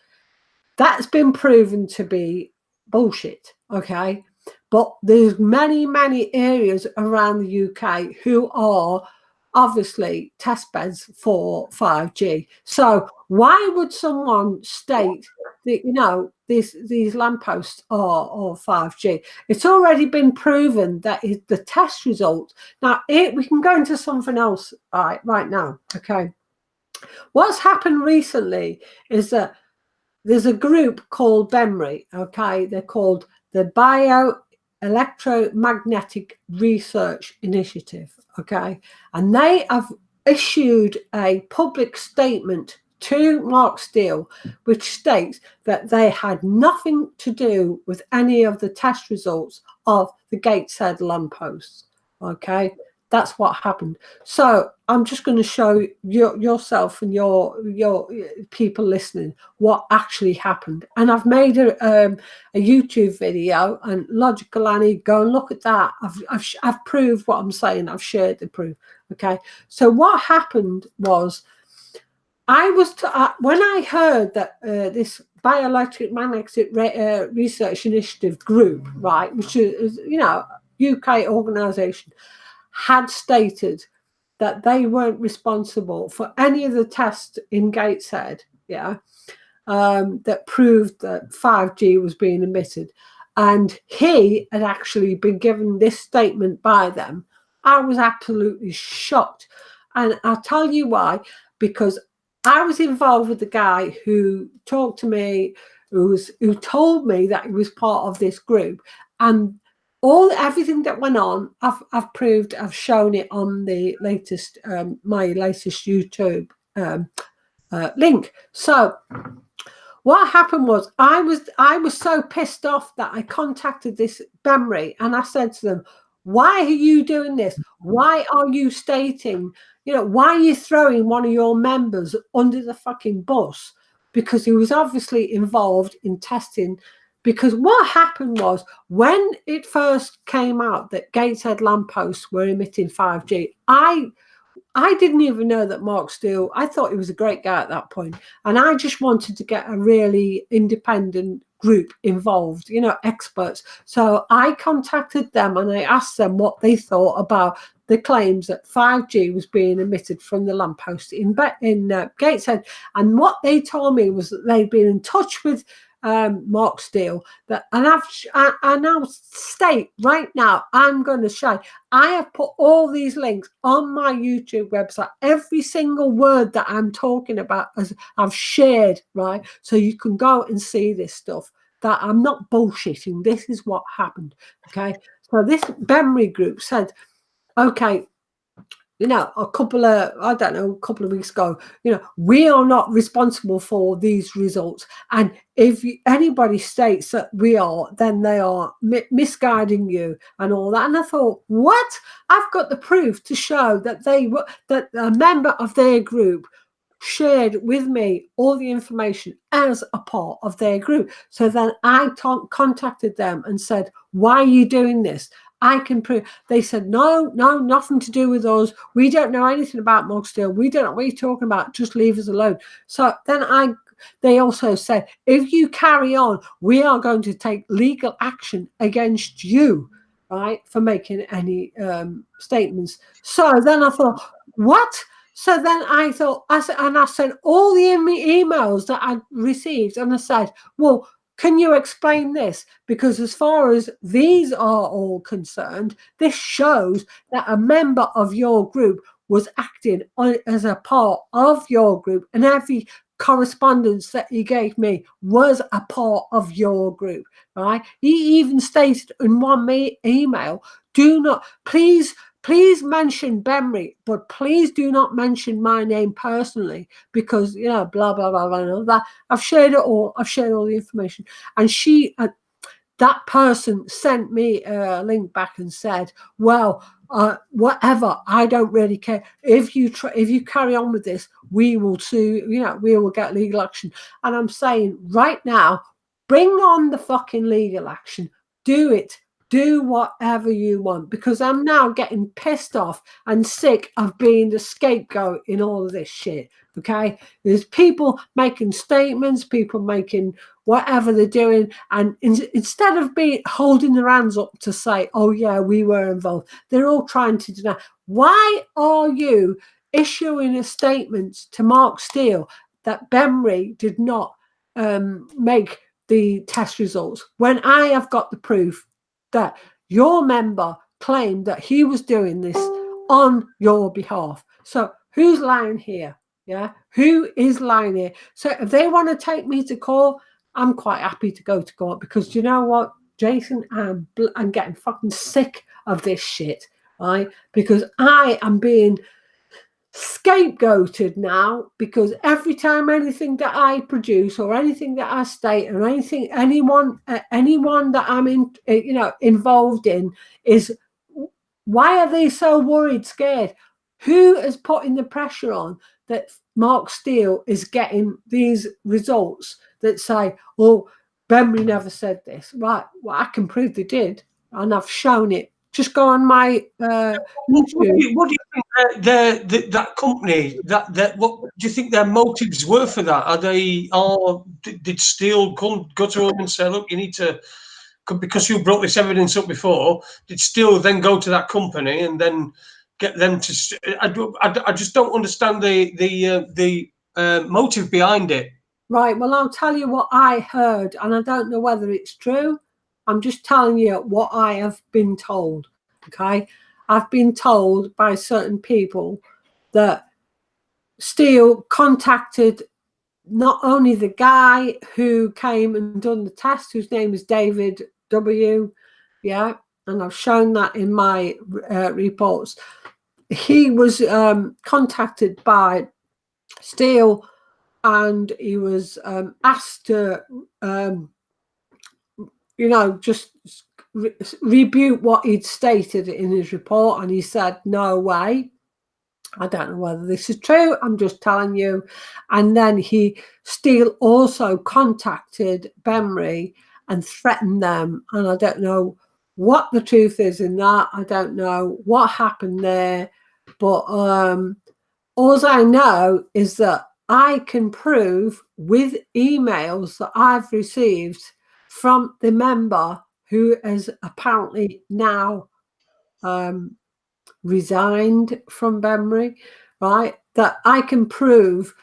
That's been proven to be bullshit, okay? But there's many, many areas around the UK who are obviously test beds for 5G. So why would someone state that, you know, these lampposts are 5G? It's already been proven that the test results. Now, we can go into something else right now, okay? What's happened recently is that there's a group called BEMRI, okay? They're called the Bioelectromagnetic Research Initiative, okay? And they have issued a public statement to Mark Steele, which states that they had nothing to do with any of the test results of the Gateshead lampposts, okay? That's what happened. So I'm just going to show yourself and your people listening what actually happened. And I've made a YouTube video, and Logical Annie, go and look at that. I've proved what I'm saying. I've shared the proof. Okay. So what happened was, when I heard that this Bioelectromagnetic Research Initiative group, right, which is, you know, UK organisation, had stated that they weren't responsible for any of the tests in Gateshead, that proved that 5G was being emitted, and he had actually been given this statement by them. I was absolutely shocked, and I'll tell you why. Because I was involved with the guy who talked to me, who told me that he was part of this group, and everything that went on, I've proved, I've shown it on the latest, my latest YouTube link. So what happened was, I was so pissed off that I contacted this Benry, and I said to them, why are you doing this? Why are you stating, you know, why are you throwing one of your members under the fucking bus? Because he was obviously involved in testing. Because what happened was, when it first came out that Gateshead lampposts were emitting 5G, I didn't even know that Mark Steele, I thought he was a great guy at that point. And I just wanted to get a really independent group involved, you know, experts. So I contacted them and I asked them what they thought about the claims that 5G was being emitted from the lamppost in Gateshead. And what they told me was that they'd been in touch with Mark Steele, that, and I now state right now, I'm going to show, I have put all these links on my YouTube website. Every single word that I'm talking about, as I've shared, right? So you can go and see this stuff, that I'm not bullshitting. This is what happened. Okay. So this Benry group said, okay, you know, a couple of weeks ago, you know, we are not responsible for these results. And if anybody states that we are, then they are misguiding you and all that. And I thought, what? I've got the proof to show that that a member of their group shared with me all the information as a part of their group. So then I contacted them and said, why are you doing this? I can prove. They said, no, nothing to do with us. We don't know anything about Mark Steele. We don't know what you're talking about. Just leave us alone. So then they also said, if you carry on, we are going to take legal action against you, right, for making any statements. So then I thought, what? So then I sent all the emails that I received, and I said, well, can you explain this? Because as far as these are all concerned, this shows that a member of your group was acting as a part of your group, and every correspondence that he gave me was a part of your group, right? He even stated in one email, do not, please mention Benry, but please do not mention my name personally, because, you know, blah, blah, blah, blah, and all that. I've shared it all. I've shared all the information. And that person sent me a link back and said, well, whatever, I don't really care. If you carry on with this, we will sue, you know, we will get legal action. And I'm saying right now, bring on the fucking legal action. Do it. Do whatever you want, because I'm now getting pissed off and sick of being the scapegoat in all of this shit. Okay, there's people making statements, people making whatever they're doing, and instead of holding their hands up to say, oh yeah, we were involved, they're all trying to deny. Why are you issuing a statement to Mark Steele that Benry did not make the test results, when I have got the proof that your member claimed that he was doing this on your behalf? So who's lying here? Yeah, who is lying here? So if they want to take me to court, I'm quite happy to go to court, because you know what, Jason, I'm getting fucking sick of this shit, right? Because I am being scapegoated now, because every time anything that I produce or anything that I state or anyone that I'm involved in is Why are they so worried, scared? Who is putting the pressure on that Mark Steele is getting these results that say, oh, Benry never said this? Right, well, I can prove they did, and I've shown it. Just go on my YouTube. What do you think that company, what do you think their motives were for that? Are they, or did Steele go to them and say, look, you need to, because you brought this evidence up before, did Steele then go to that company and then get them to? I just don't understand the motive behind it. Right, well, I'll tell you what I heard, and I don't know whether it's true. I'm just telling you what I have been told, okay? I've been told by certain people that Steele contacted not only the guy who came and done the test, whose name is David W., yeah, and I've shown that in my reports. He was contacted by Steele, and he was asked to, just rebuke what he'd stated in his report, and he said, no way. I don't know whether this is true. I'm just telling you. And then Steele also contacted Benry and threatened them. And I don't know what the truth is in that. I don't know what happened there. But all I know is that I can prove with emails that I've received from the member who has apparently now resigned from Benry, right, that I can prove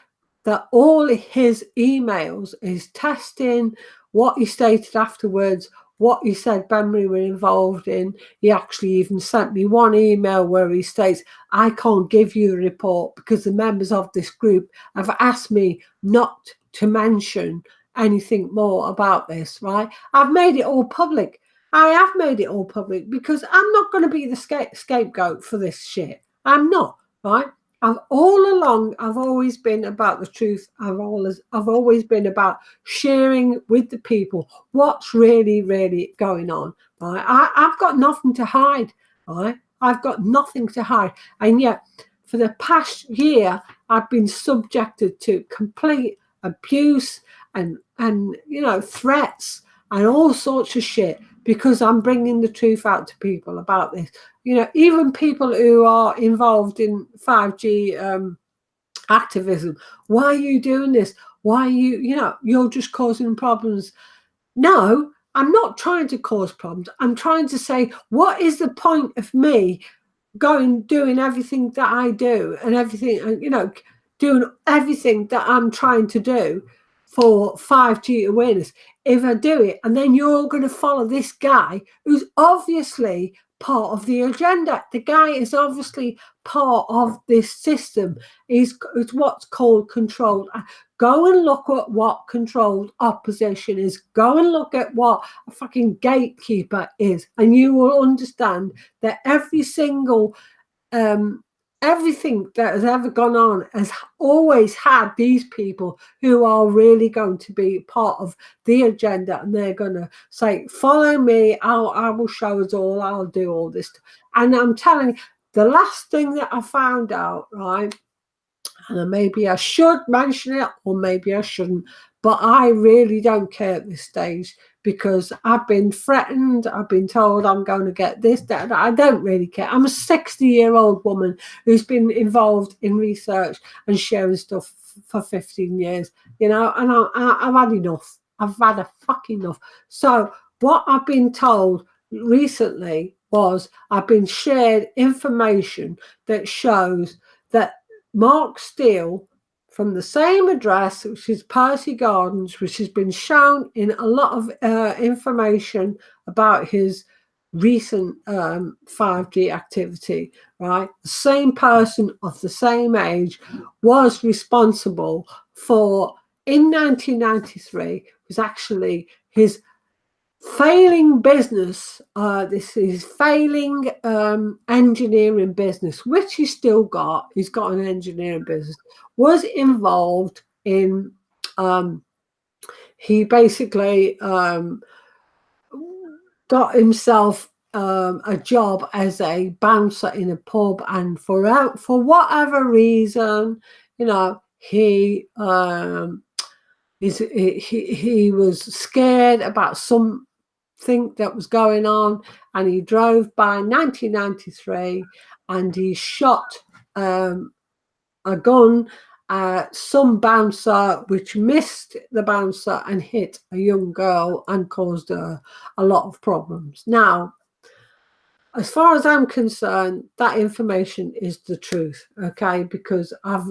that all his emails is testing what he stated afterwards, what he said Benry were involved in. He actually even sent me one email where he states, I can't give you the report because the members of this group have asked me not to mention anything more about this, right? I've made it all public. I have made it all public because I'm not going to be the scapegoat for this shit. I'm not, right? I've always been about the truth. I've always been about sharing with the people what's really, really going on, right? I've got nothing to hide, right? I've got nothing to hide. And yet, for the past year, I've been subjected to complete abuse and threats and all sorts of shit, because I'm bringing the truth out to people about this. Even people who are involved in 5G activism. Why are you doing this? Why are you're just causing problems? No, I'm not trying to cause problems. I'm trying to say, what is the point of me doing everything that I do and everything, doing everything that I'm trying to do for 5G awareness, if I do it, and then you're going to follow this guy who's obviously part of the agenda. The guy is obviously part of this system. It's what's called controlled. Go and look at what controlled opposition is. Go and look at what a fucking gatekeeper is, and you will understand that every single everything that has ever gone on has always had these people who are really going to be part of the agenda, and they're going to say, follow me, I will show us all, I'll do all this. And I'm telling you, the last thing that I found out, right, and maybe I should mention it or maybe I shouldn't, but I really don't care at this stage, because I've been threatened. I've been told I'm going to get this, that. I don't really care. I'm a 60-year-old woman who's been involved in research and sharing stuff for 15 years, and I've had enough. I've had a fucking enough. So what I've been told recently was I've been shared information that shows that Mark Steele, from the same address, which is Percy Gardens, which has been shown in a lot of information about his recent 5G activity, right? The same person of the same age was responsible for, in 1993, was actually his failing business. This is failing engineering business, which he's still got. He's got an engineering business. Was involved in. He basically got himself a job as a bouncer in a pub, and for whatever reason, you know, he was scared about something that was going on, and he drove by 1993 and he shot a gun at some bouncer, which missed the bouncer and hit a young girl and caused a lot of problems. Now, as far as I'm concerned, that information is the truth, okay? Because I've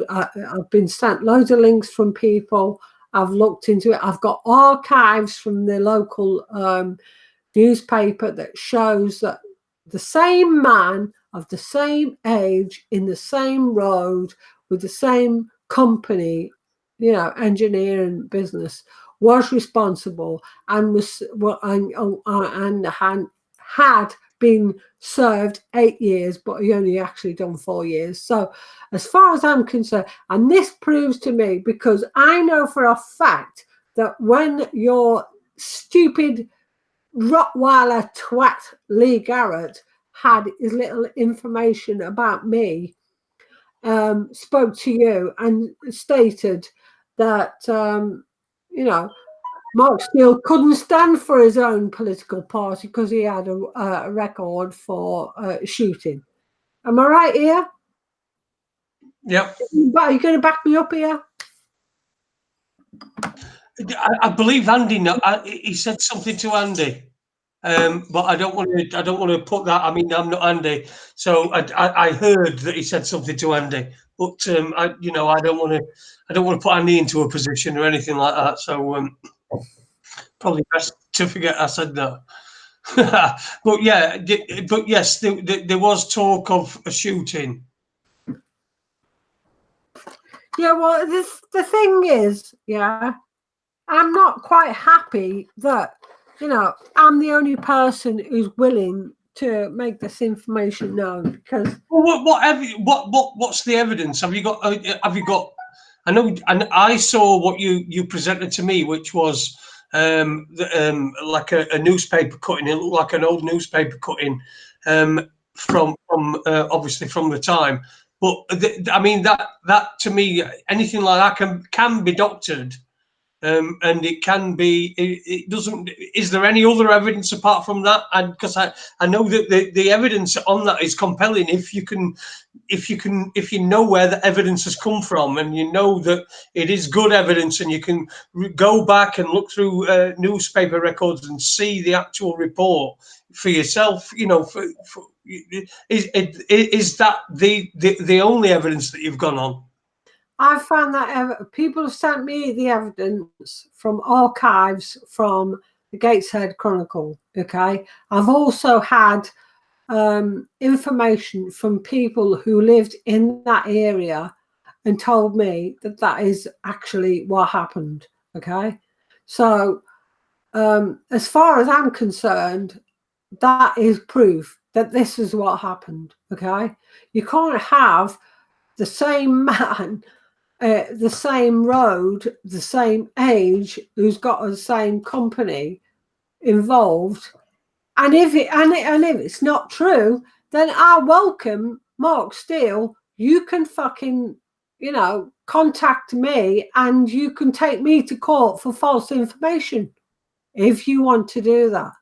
been sent loads of links from people. I've looked into it. I've got archives from the local newspaper that shows that the same man of the same age in the same road with the same company, you know, engineering business, was responsible and had been served 8 years, but he only actually done 4 years. So as far as I'm concerned, and this proves to me, because I know for a fact that when your stupid Rottweiler twat Lee Garrett had his little information about me, spoke to you and stated that, you know, Mark Steele couldn't stand for his own political party because he had a record for shooting. Am I right here? Yep. Are you going to back me up here? I believe Andy. He said something to Andy, but I don't want to put that. I mean, I'm not Andy, so I heard that he said something to Andy, but I don't want to put Andy into a position or anything like that. So probably best to forget I said that. But yeah, but yes, there was talk of a shooting. Yeah, well, the thing is, yeah, I'm not quite happy that, you know, I'm the only person who's willing to make this information known, because. Well, what's the evidence? Have you got? I know, and I saw what you presented to me, which was like a newspaper cutting. It looked like an old newspaper cutting from obviously from the time. But I mean that to me, anything like that can be doctored, and it can be. It doesn't. Is there any other evidence apart from that? And because I know that the evidence on that is compelling. If you know where the evidence has come from, and you know that it is good evidence, and you can go back and look through newspaper records and see the actual report for yourself, you know, is that the only evidence that you've gone on? I found that people have sent me the evidence from archives from the Gateshead Chronicle. Okay, I've also had information from people who lived in that area and told me that that is actually what happened. Okay, so as far as I'm concerned, that is proof that this is what happened. Okay, you can't have the same man, the same road, the same age, who's got the same company involved, and if it's not true, then I welcome Mark Steele. You can fucking, you know, contact me, and you can take me to court for false information if you want to do that.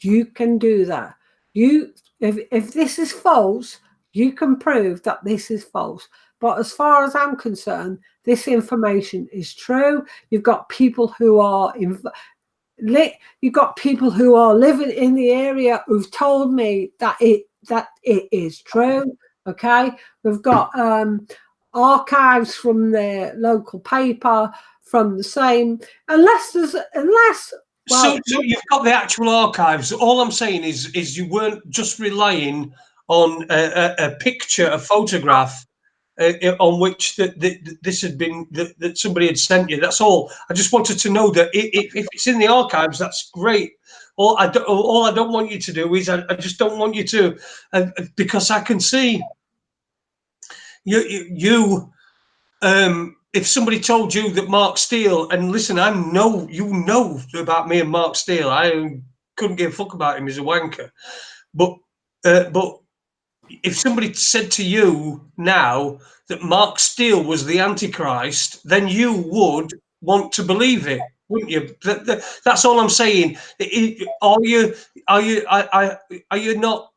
You can do that. If this is false, you can prove that this is false. But as far as I'm concerned, this information is true. You've got people who are living in the area who've told me that it is true. Okay, we've got archives from the local paper from the same. So you've got the actual archives. All I'm saying is you weren't just relying on a picture, a photograph on which this had been that somebody had sent you. That's all. I just wanted to know that if it's in the archives, that's great. All I don't want you to do is I just don't want you to because I can see you. If somebody told you that Mark Steele, and listen, you know about me and Mark Steele. I couldn't give a fuck about him as a wanker. But if somebody said to you now that Mark Steele was the Antichrist, then you would want to believe it, wouldn't you? That's all I'm saying. Are you not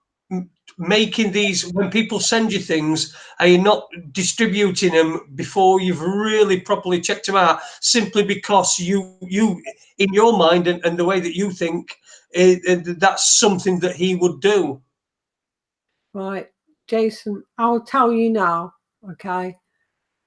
making these, when people send you things, are you not distributing them before you've really properly checked them out, simply because you in your mind and the way that you think, that's something that he would do? Right, Jason, I'll tell you now, okay?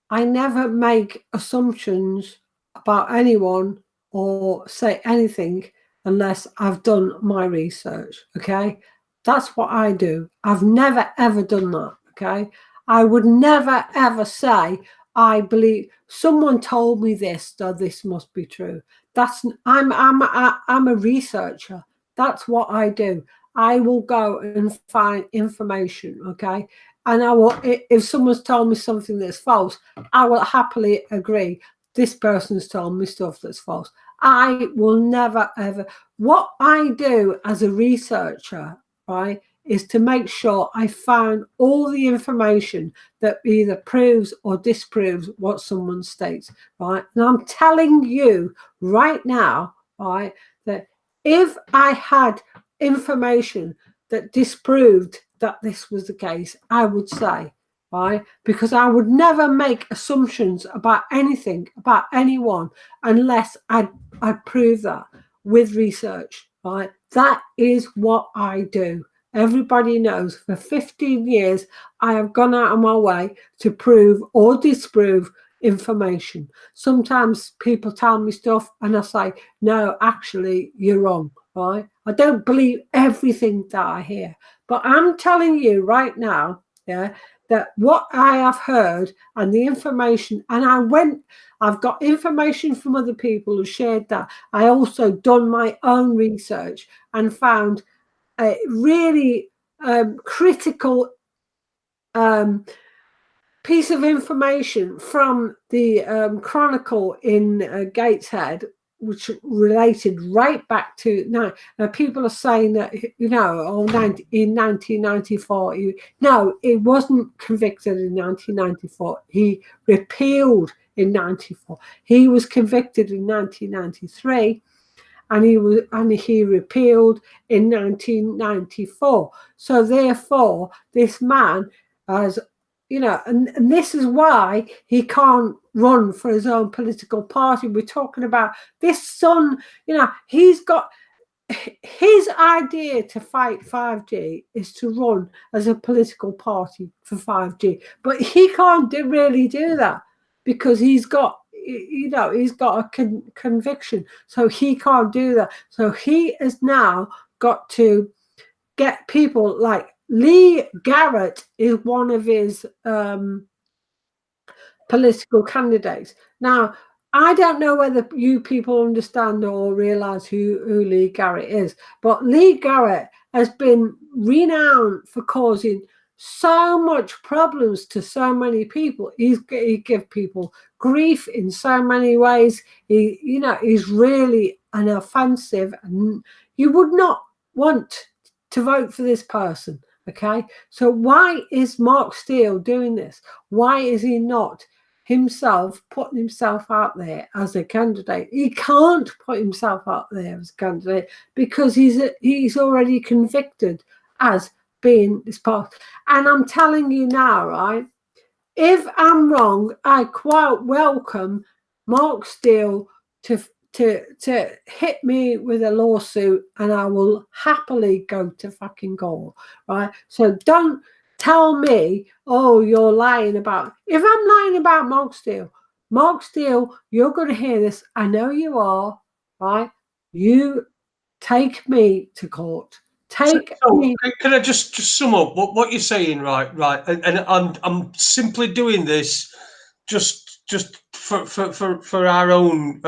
I never make assumptions about anyone or say anything unless I've done my research, okay? That's what I do. I've never, ever done that, okay? I would never, ever say, I believe someone told me this, so this must be true. I'm a researcher. That's what I do. I will go and find information, okay? And I will, if someone's told me something that's false, I will happily agree. This person's told me stuff that's false. I will never, ever. What I do as a researcher, right, is to make sure I find all the information that either proves or disproves what someone states, right? And I'm telling you right now, right, that if I had information that disproved that this was the case, I would say, right, because I would never make assumptions about anything, about anyone, unless I'd prove that with research, right? That is what I do. Everybody knows for 15 years, I have gone out of my way to prove or disprove information. Sometimes people tell me stuff and I say, no, actually, you're wrong, right? I don't believe everything that I hear, but I'm telling you right now, yeah, that what I have heard and the information, and I've got information from other people who shared that. I also done my own research and found a really critical piece of information from the Chronicle in Gateshead, which related right back to now. People are saying that, you know, in 1994, no, it wasn't convicted in 1994. He repealed in 94. He was convicted in 1993. And he repealed in 1994. So therefore, this man has, you know, and this is why he can't run for his own political party. We're talking about this son, you know, he's got his idea to fight 5G is to run as a political party for 5G, but he can't really do that because he's got, you know, he's got a conviction, so he can't do that. So he has now got to get people like Lee Garrett is one of his political candidates. Now, I don't know whether you people understand or realize who Lee Garrett is, but Lee Garrett has been renowned for causing so much problems to so many people. He gives people grief in so many ways. You know, he's really an offensive, and you would not want to vote for this person. Okay, so why is Mark Steele doing this? Why is he not himself putting himself out there as a candidate? He can't put himself out there as a candidate because he's already convicted as being this part. And I'm telling you now, right, if I'm wrong, I quite welcome Mark Steele to hit me with a lawsuit, and I will happily go to fucking court, right? So don't tell me, oh, you're lying about. If I'm lying about Mark Steele, you're going to hear this. I know you are, right? You take me to court. Take me. Can I just sum up what you're saying, right? And I'm simply doing this just for our own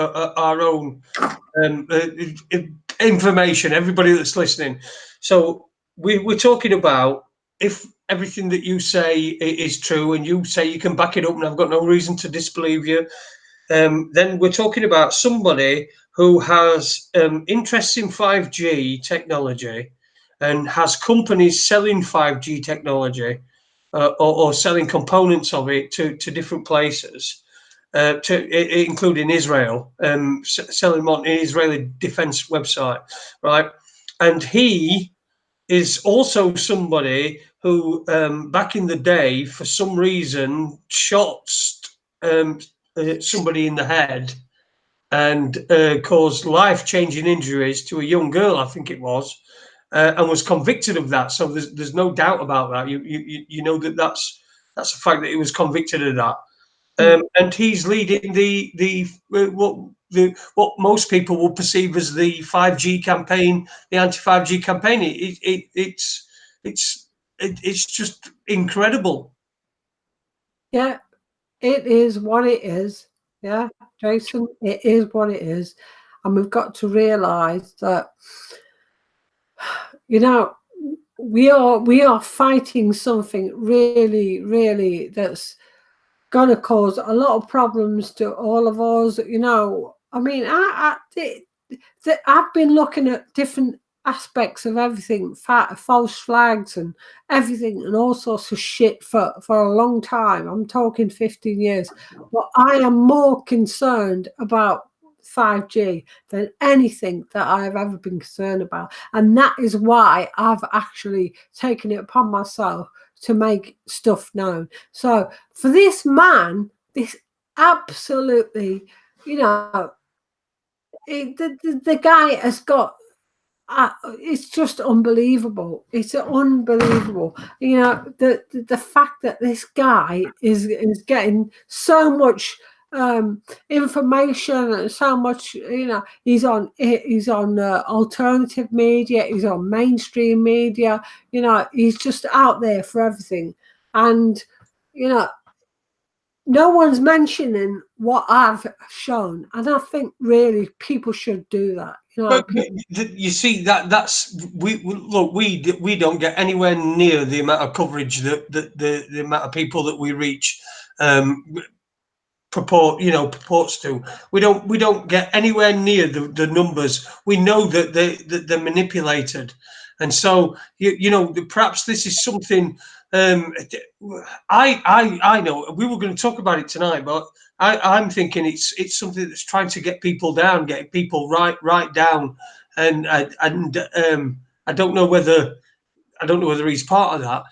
information, everybody that's listening. So we're talking about, if everything that you say is true and you say you can back it up and I've got no reason to disbelieve you, then we're talking about somebody who has interest in 5G technology, and has companies selling 5G technology or selling components of it to different places, including Israel, selling them on an Israeli defense website, right? And he is also somebody who, back in the day, for some reason, shot somebody in the head and caused life-changing injuries to a young girl, I think it was, and was convicted of that. So there's no doubt about that. You know that's a fact that he was convicted of that. And he's leading what most people will perceive as the 5G campaign, the anti-5G campaign. It's just incredible. Yeah, it is what it is. Yeah, Jason, it is what it is. And we've got to realise that, you know, we are fighting something really that's going to cause a lot of problems to all of us. You know, I mean, I've been looking at different aspects of everything, false flags and everything and all sorts of shit for a long time. I'm talking 15 years. But I am more concerned about 5G than anything that I've ever been concerned about. And that is why I've actually taken it upon myself to make stuff known. So for this man, this absolutely, you know, the guy has got, it's just unbelievable. It's unbelievable. You know, the fact that this guy is getting so much information and so much, you know, he's on alternative media, he's on mainstream media, you know, he's just out there for everything. And, you know, no one's mentioning what I've shown, and I think really people should do that. You know, but you see that's we don't get anywhere near the amount of coverage that the amount of people that we reach purports to. We don't get anywhere near the numbers. We know that they're manipulated, and so you know perhaps this is something. I know we were going to talk about it tonight, but I'm thinking it's something that's trying to get people down, getting people right down, and I don't know whether he's part of that.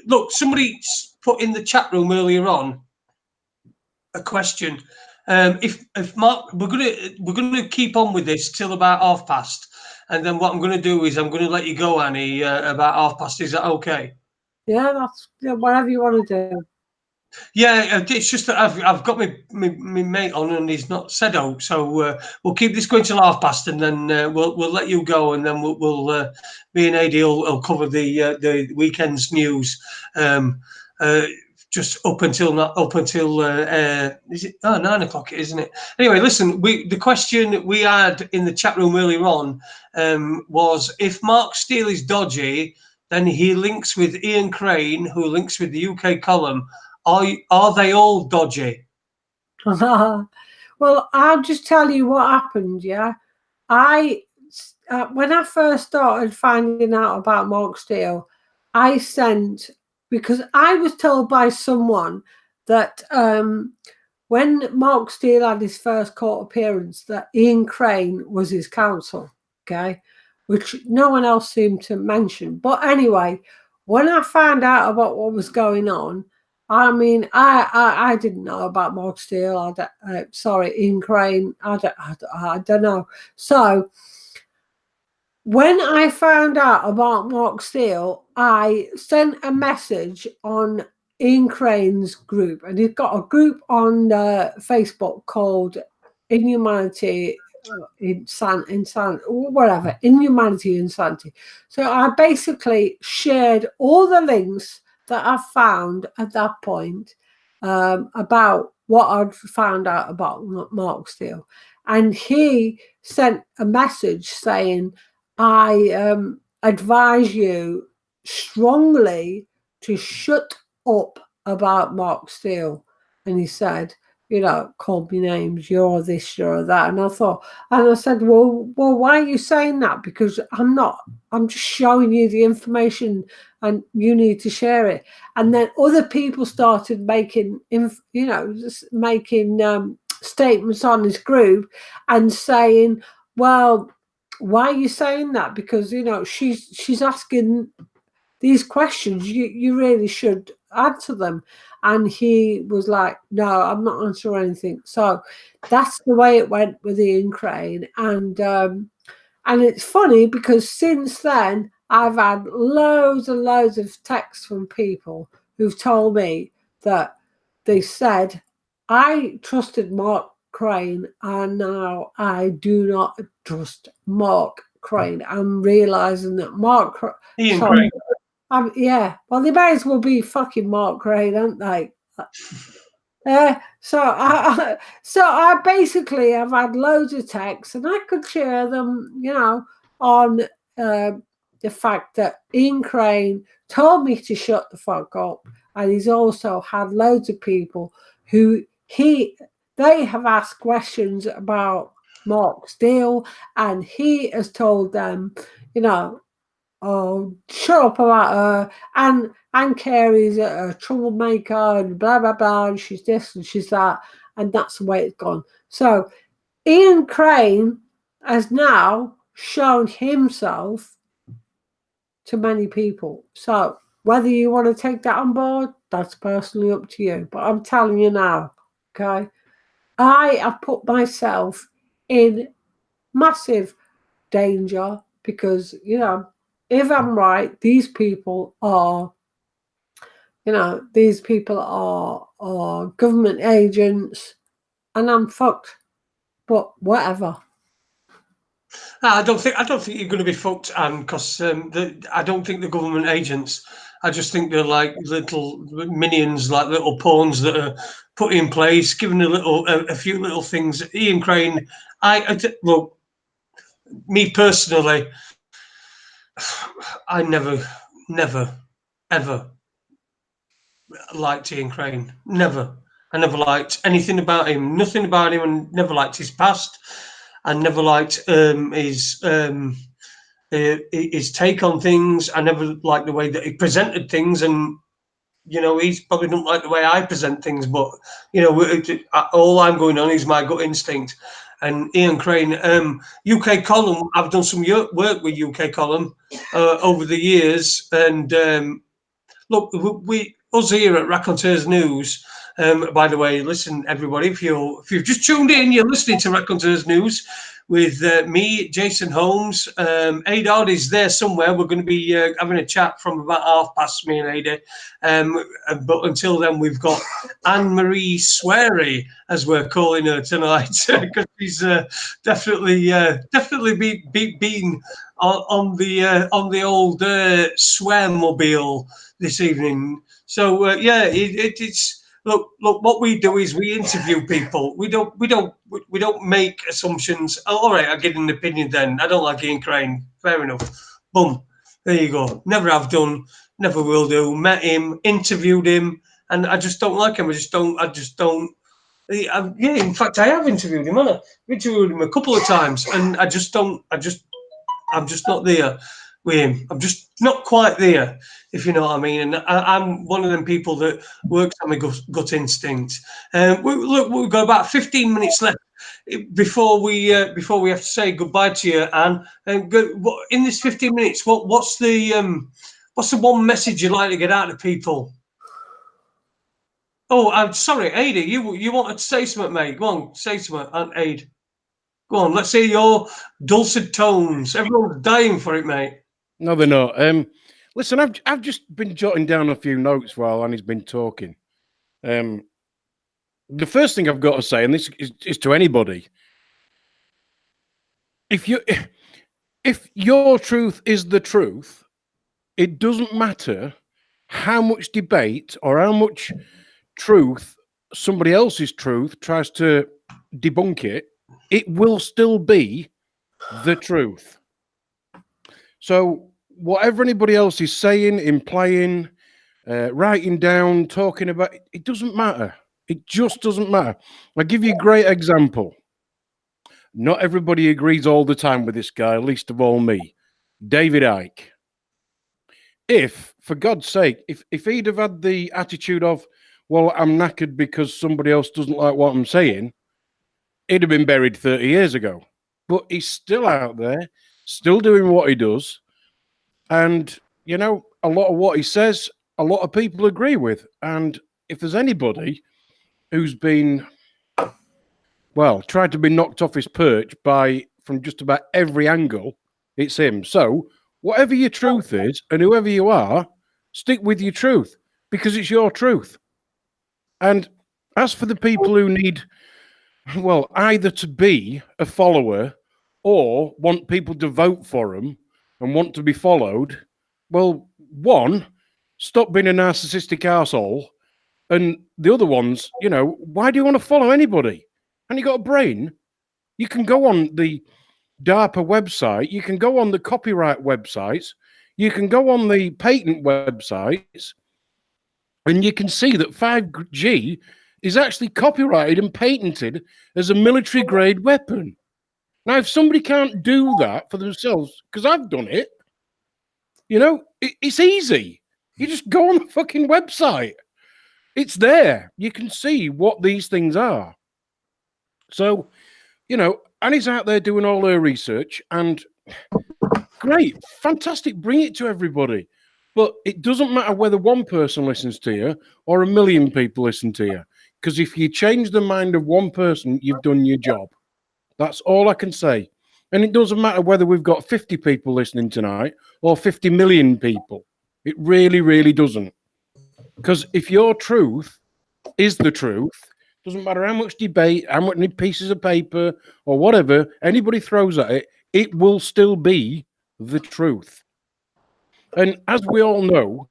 Look, somebody put in the chat room earlier on a question. If Mark, we're gonna keep on with this till about past, and then what I'm going to do is I'm going to let you go, Annie, about past. Is that okay? Yeah, that's whatever you want to do. Yeah, it's just that I've got my mate on and he's not said out, so we'll keep this going till past, and then we'll let you go, and then we'll me and Adie will cover the weekend's news. Just up until is it 9 o'clock, isn't it? Anyway, listen, the question we had in the chat room earlier on was, if Mark Steele is dodgy, then he links with Ian Crane, who links with the UK column. Are they all dodgy? Well, I'll just tell you what happened. Yeah, when I first started finding out about Mark Steele, I sent, because I was told by someone that when Mark Steele had his first court appearance, that Ian Crane was his counsel. Okay, which no one else seemed to mention. But anyway, when I found out about what was going on, I mean, I didn't know about Mark Steele. Sorry, Ian Crane. I don't know. So when I found out about Mark Steele, I sent a message on Ian Crane's group, and he's got a group on Facebook called Inhumanity. Inhumanity Insanity. So I basically shared all the links that I found at that point about what I'd found out about Mark Steele, and he sent a message saying, I advise you strongly to shut up about Mark Steele. And he said, called me names, you're this, you're that. And I said, well, why are you saying that? Because I'm just showing you the information and you need to share it. And then other people started making, statements on this group and saying, well, why are you saying that? Because, she's asking these questions, you really should answer them. And he was like, no, I'm not answering anything. So that's the way it went with Ian Crane. And it's funny because since then I've had loads and loads of texts from people who've told me that they said, I trusted Mark Crane and now I do not trust Mark Crane. I'm realizing that Ian Crane. yeah, well, they may as well be fucking Mark Crane, aren't they? So I basically have had loads of texts, and I could share them, on the fact that Ian Crane told me to shut the fuck up, and he's also had loads of people who they have asked questions about Mark's deal, and he has told them, oh, shut up about her. And Ann Carey's a troublemaker and blah, blah, blah. And she's this and she's that. And that's the way it's gone. So Ian Crane has now shown himself to many people. So whether you want to take that on board, that's personally up to you. But I'm telling you now, okay, I have put myself in massive danger because, if I'm right, these people are government agents, and I'm fucked. But whatever. I don't think you're going to be fucked, Anne, because I don't think the government agents. I just think they're like little minions, like little pawns that are put in place, given a few little things. Ian Crane, look, me personally, I never, ever liked Ian Crane. Never. I never liked anything about him. Nothing about him, and never liked his past. I never liked his take on things. I never liked the way that he presented things, and he's probably don't like the way I present things. But all I'm going on is my gut instinct. And Ian Crane, UK Column. I've done some work with UK Column over the years, and look, us here at Raconteurs News. By the way, listen, everybody, if you've just tuned in, you're listening to Raconteurs News with me, Jase and Holmes. Adie is there somewhere. We're going to be having a chat from about past, me and Adie. But until then, we've got Ann Marie Carey, as we're calling her tonight, because she's definitely been on the old swearmobile this evening. So it's. Look. What we do is we interview people. We don't make assumptions. All right, I get an opinion. Then I don't like Ian Crane. Fair enough. Boom. There you go. Never have done. Never will do. Met him. Interviewed him, and I just don't like him. I just don't. Yeah. In fact, I have interviewed him. I've interviewed him a couple of times, and I'm just not there with him. I'm just not quite there, if you know what I mean. And I'm one of them people that works on my gut instinct. We've got about 15 minutes left before we have to say goodbye to you, Anne. In this 15 minutes, what's the one message you'd like to get out to people? Oh, I'm sorry, Adie. You wanted to say something, mate? Go on, say something, Aunt Adie. Go on, let's hear your dulcet tones. Everyone's dying for it, mate. No, they're not. Listen, I've just been jotting down a few notes while Annie's been talking. The first thing I've got to say, and this is to anybody, if your truth is the truth, it doesn't matter how much debate or how much truth somebody else's truth tries to debunk it. It will still be the truth. So whatever anybody else is saying, implying, writing down, talking about, it doesn't matter. It just doesn't matter. I'll give you a great example. Not everybody agrees all the time with this guy, least of all me. David Icke. If, for God's sake, if he'd have had the attitude of, well, I'm knackered because somebody else doesn't like what I'm saying, he'd have been buried 30 years ago. But he's still out there, still doing what he does. And, you know, a lot of what he says, a lot of people agree with. And if there's anybody who's been, well, tried to be knocked off his perch from just about every angle, it's him. So whatever your truth is and whoever you are, stick with your truth because it's your truth. And as for the people who need, well, either to be a follower or want people to vote for them and want to be followed, well, one, stop being a narcissistic arsehole. And the other ones, you know, why do you want to follow anybody? And you got a brain, you can go on the DARPA website, you can go on the copyright websites, you can go on the patent websites, and you can see that 5G is actually copyrighted and patented as a military-grade weapon. Now, if somebody can't do that for themselves, because I've done it, you know, it's easy. You just go on the fucking website. It's there. You can see what these things are. So, you know, Annie's out there doing all her research, and great, fantastic, bring it to everybody. But it doesn't matter whether one person listens to you or a million people listen to you. Because if you change the mind of one person, you've done your job. That's all I can say. And it doesn't matter whether we've got 50 people listening tonight or 50 million people. It really, really doesn't. Because if your truth is the truth, doesn't matter how much debate, how many pieces of paper or whatever anybody throws at it, it will still be the truth. And as we all know,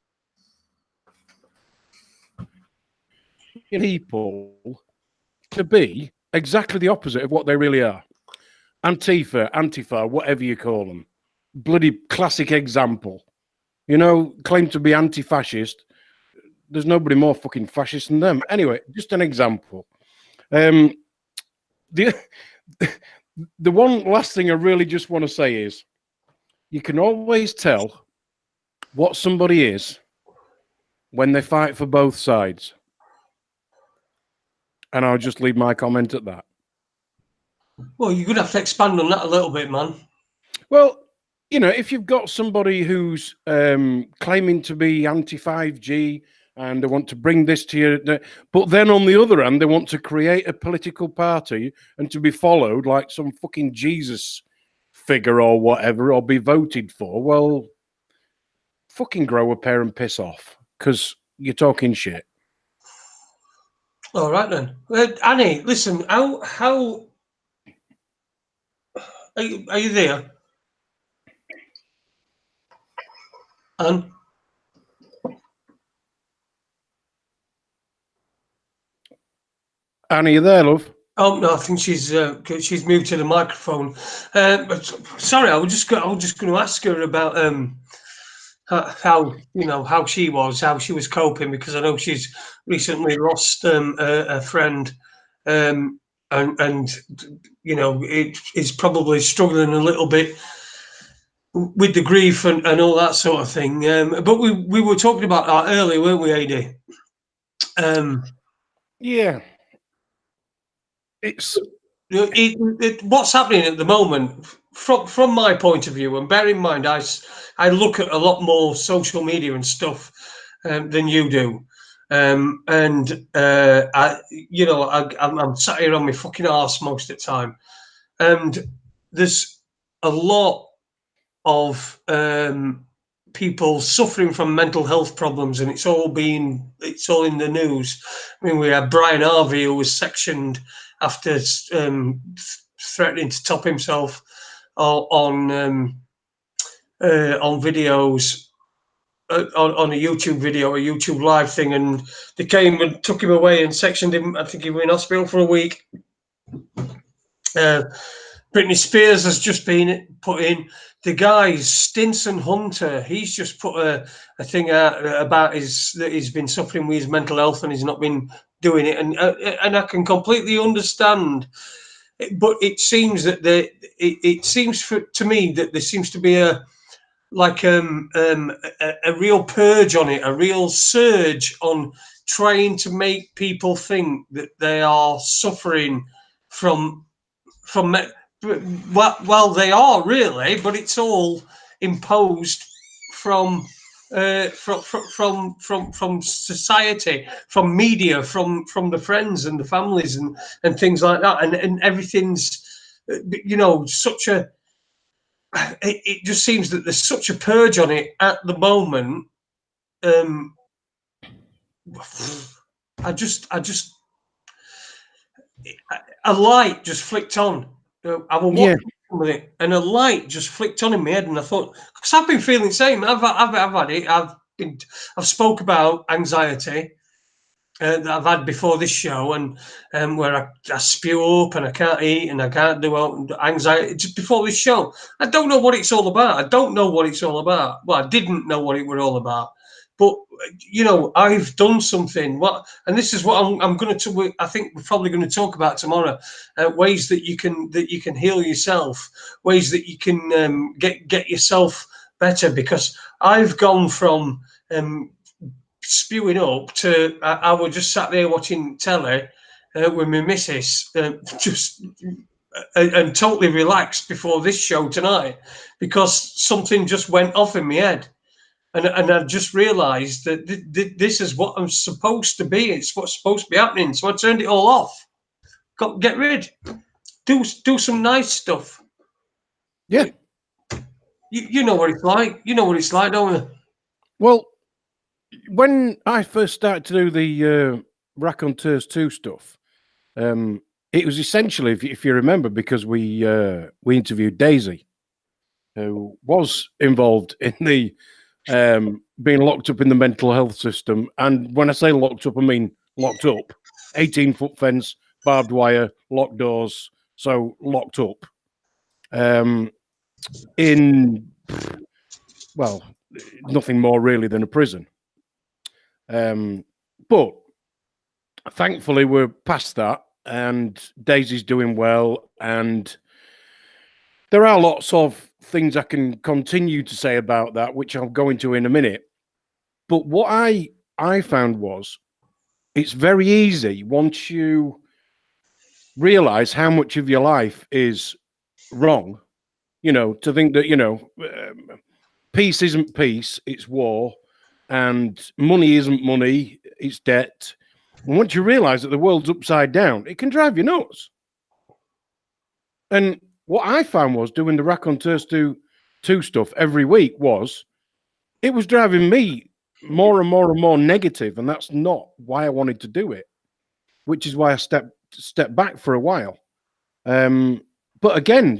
people to be exactly the opposite of what they really are. Antifa, whatever you call them. Bloody classic example. You know, claim to be anti-fascist. There's nobody more fucking fascist than them. Anyway, just an example. The one last thing I really just want to say is you can always tell what somebody is when they fight for both sides. And I'll just leave my comment at that. Well, you're going to have to expand on that a little bit, man. Well, you know, if you've got somebody who's claiming to be anti-5G and they want to bring this to you, but then on the other hand, they want to create a political party and to be followed like some fucking Jesus figure or whatever, or be voted for, well, fucking grow a pair and piss off, because you're talking shit. All right then, Annie. Listen, how are you there, Anne? Annie, you there, love? Oh no, I think she's moved to the microphone. But sorry, I was just going to ask her about how she was coping, because I know she's recently lost a friend, and you know, it is probably struggling a little bit with the grief and all that sort of thing. But we were talking about that earlier, weren't we, Adie? Yeah. It's what's happening at the moment from my point of view, and bear in mind I look at a lot more social media and stuff than you do, and I'm sat here on my fucking arse most of the time, and there's a lot of people suffering from mental health problems, and it's all in the news. I mean, we had Brian Harvey, who was sectioned after threatening to top himself on videos, on a YouTube video, a YouTube live thing, and they came and took him away and sectioned him. I think he was in hospital for a week. Britney Spears has just been put in. The guy, Stinson Hunter, he's just put a thing out about that he's been suffering with his mental health and he's not been doing it, and I can completely understand. But it seems that it seems to me that there seems to be a real purge on it, a real surge on trying to make people think that they are suffering from well they are really, but it's all imposed from from society, from media, from the friends and the families and things like that, and everything's such a it just seems that there's such a purge on it at the moment. I just a light just flicked on. I was watching with it, and a light just flicked on in my head, and I thought, because I've been feeling the same. I've had it. I've spoke about anxiety that I've had before this show, and where I spew up and I can't eat and I can't do anxiety just before this show. I don't know what it's all about. I don't know what it's all about. Well, I didn't know what it were all about. But I've done something. And this is what I'm going to. I think we're probably going to talk about tomorrow. Ways that you can heal yourself. Ways that you can get yourself better. Because I've gone from spewing up to I was just sat there watching telly with my missus, just and totally relaxed before this show tonight, because something just went off in my head. And I just realised that this is what I'm supposed to be. It's what's supposed to be happening. So I turned it all off. Get rid. Do some nice stuff. Yeah. You know what it's like. You know what it's like, don't you? Well, when I first started to do the Raconteurs 2 stuff, it was essentially, if you remember, because we interviewed Daisy, who was involved in the being locked up in the mental health system. And when I say locked up, I mean locked up. 18-foot fence, barbed wire, locked doors, so locked up. In, well, nothing more really than a prison. But thankfully we're past that, and Daisy's doing well, and there are lots of things I can continue to say about that, which I'll go into in a minute. But what I found was it's very easy once you realize how much of your life is wrong, to think that, peace isn't peace, it's war, and money isn't money, it's debt. And once you realize that the world's upside down, it can drive you nuts. And what I found was doing the Raconteurs 2 stuff every week it was driving me more and more and more negative, and that's not why I wanted to do it, which is why I stepped back for a while. But again,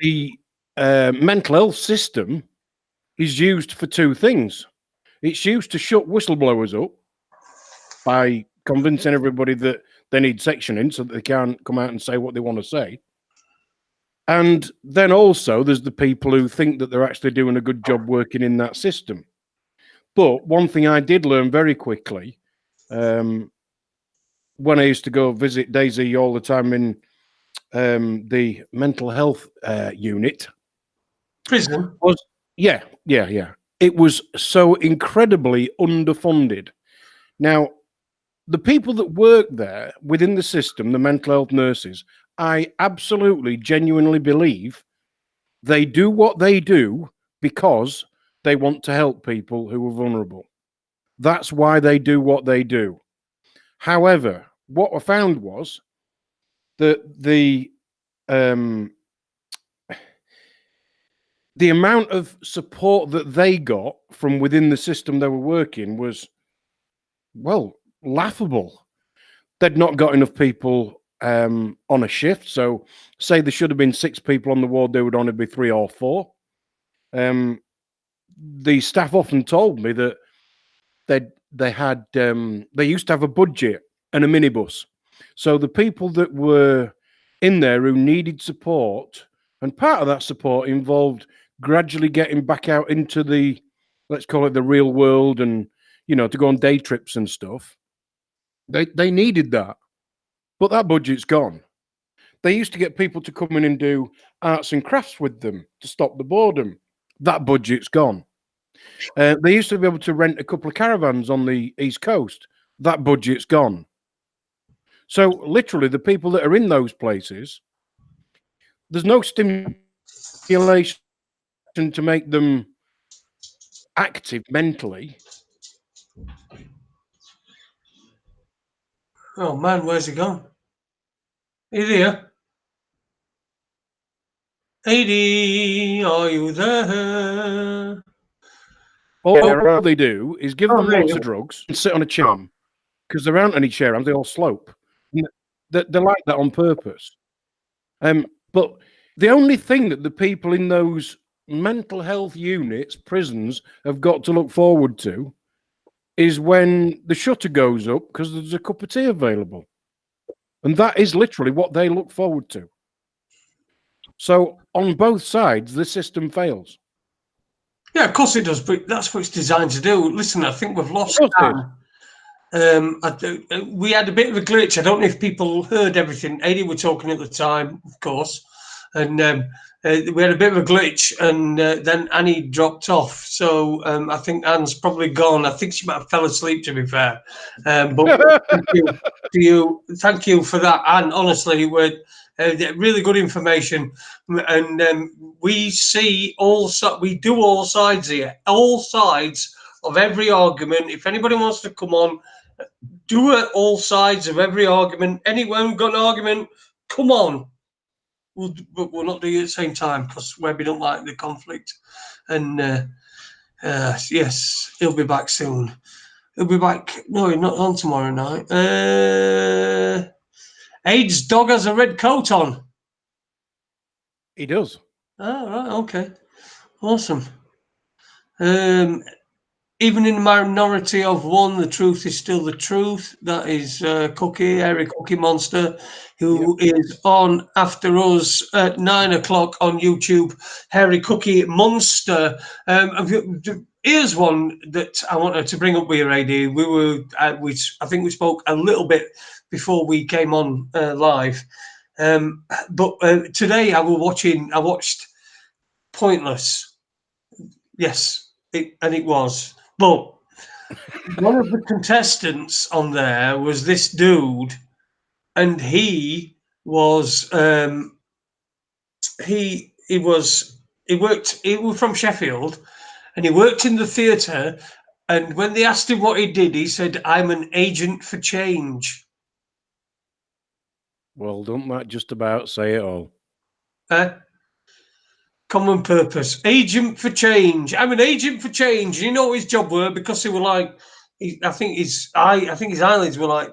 the mental health system is used for 2 things. It's used to shut whistleblowers up by convincing everybody that they need sectioning so that they can't come out and say what they want to say. And then also there's the people who think that they're actually doing a good job working in that system. But one thing I did learn very quickly, when I used to go visit Daisy all the time in the mental health unit. Prison? Yeah. It was so incredibly underfunded. Now, the people that work there within the system, the mental health nurses, I absolutely, genuinely believe they do what they do because they want to help people who are vulnerable. That's why they do what they do. However, what I found was that the amount of support that they got from within the system they were working was, well, laughable. They'd not got enough people on a shift. So say there should have been 6 people on the ward, there would only be 3 or 4. The staff often told me that they used to have a budget and a minibus. So the people that were in there who needed support, and part of that support involved gradually getting back out into the, let's call it the real world, and to go on day trips and stuff. They needed that, but that budget's gone. They used to get people to come in and do arts and crafts with them to stop the boredom. That budget's gone. They used to be able to rent a couple of caravans on the East Coast. That budget's gone. So literally, the people that are in those places, there's no stimulation to make them active mentally. Oh man, where's he gone? Is he here? Adie, are you there? All they do is give them lots really? of drugs and sit on a chair because there aren't any chair arms, they all slope. They're like that on purpose. But the only thing that the people in those mental health units, prisons, have got to look forward to is when the shutter goes up because there's a cup of tea available. And that is literally what they look forward to. So on both sides, the system fails. Yeah, of course it does, but that's what it's designed to do. Listen, I think we've lost Ann. We had a bit of a glitch. I don't know if people heard everything. Adie were talking at the time, of course, and we had a bit of a glitch, and then Annie dropped off. So I think Ann's probably gone. I think she might have fell asleep, to be fair. But thank you for that, Anne. Honestly, we're really good information, and we see we do all sides here, all sides of every argument. If anybody wants to come on, do it all sides of every argument. Anyone who's got an argument, come on. We'll not do it at the same time because Webby don't like the conflict. And yes, he'll be back soon. He'll be back. No, he's not on tomorrow night. Ade's dog has a red coat on. He does. Oh, right, okay. Awesome. Even in the minority of one, the truth is still the truth. That is Cookie Munster, who is on after us at 9 o'clock on YouTube. Cookie Munster. Here's one that I wanted to bring up with you, Adie. I think we spoke a little bit before we came on live. But today I watched Pointless. Yes, it was. But one of the contestants on there was this dude, and he was he was from Sheffield, and he worked in the theatre. And when they asked him what he did, he said, "I'm an agent for change." Well, don't that just about say it all? Common purpose, agent for change. I'm an agent for change. And you know what his job were, because they were like, I think his eyelids were like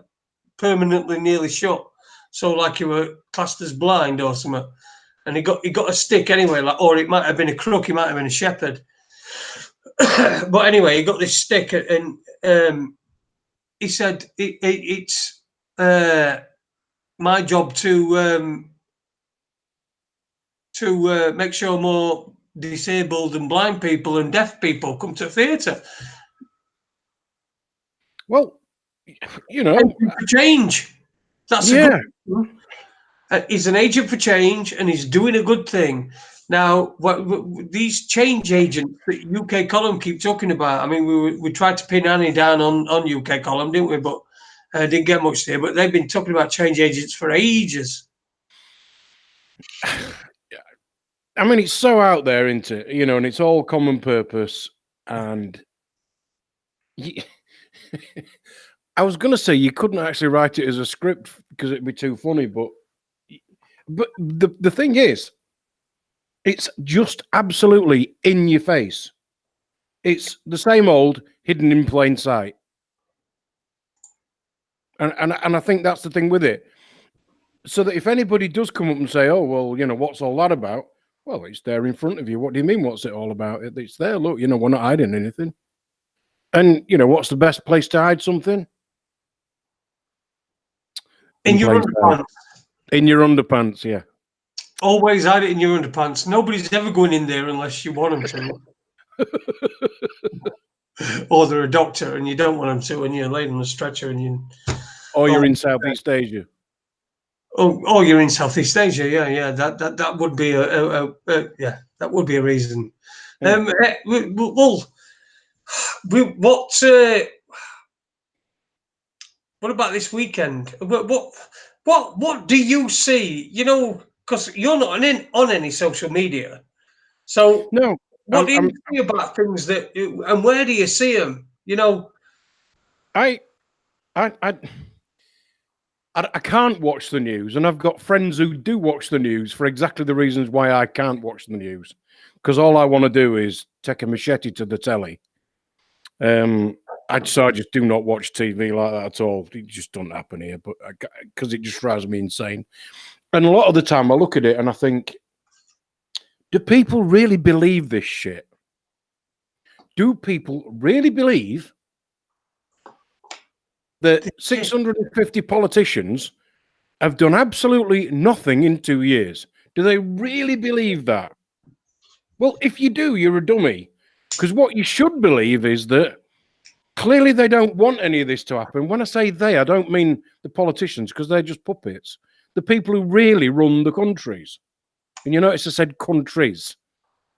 permanently nearly shut. So like he were classed as blind or something. And he got a stick anyway, like, or it might have been a crook, he might have been a shepherd. But anyway, he got this stick, and he said it's my job to make sure more disabled and blind people and deaf people come to theatre. Well, you know, for change. That's a good, he's an agent for change, and he's doing a good thing. Now, what these change agents that UK Column keep talking about, I mean, we tried to pin Annie down on UK Column, didn't we? But didn't get much there. But they've been talking about change agents for ages. I mean, it's so out there, isn't it? You know, and it's all common purpose. And I was going to say you couldn't actually write it as a script because it'd be too funny. But the thing is, it's just absolutely in your face. It's the same old hidden in plain sight. And I think that's the thing with it. So that if anybody does come up and say, oh, well, you know, what's all that about? Well, it's there in front of you. What do you mean, what's it all about? It's there. Look, you know, we're not hiding anything. And, you know, what's the best place to hide something? In your underpants. In your underpants, yeah. Always hide it in your underpants. Nobody's ever going in there unless you want them to. Or they're a doctor and you don't want them to, and you're laying on a stretcher and you... Or you're in Southeast Asia. Oh, you're in Southeast Asia. Yeah. That would be yeah, that would be a reason. Yeah. What about this weekend? What do you see? You know, because you're not on any social media. So No, what do you see about things that, and where do you see them? You know, I can't watch the news, and I've got friends who do watch the news for exactly the reasons why I can't watch the news. Because all I want to do is take a machete to the telly. I just do not watch TV like that at all. It just doesn't happen here, but because it just drives me insane. And a lot of the time, I look at it and I think, do people really believe this shit? Do people really believe that 650 politicians have done absolutely nothing in 2 years? Do they really believe that? Well, if you do, you're a dummy. Because what you should believe is that clearly they don't want any of this to happen. When I say they, I don't mean the politicians, because they're just puppets. The people who really run the countries. And you notice I said countries,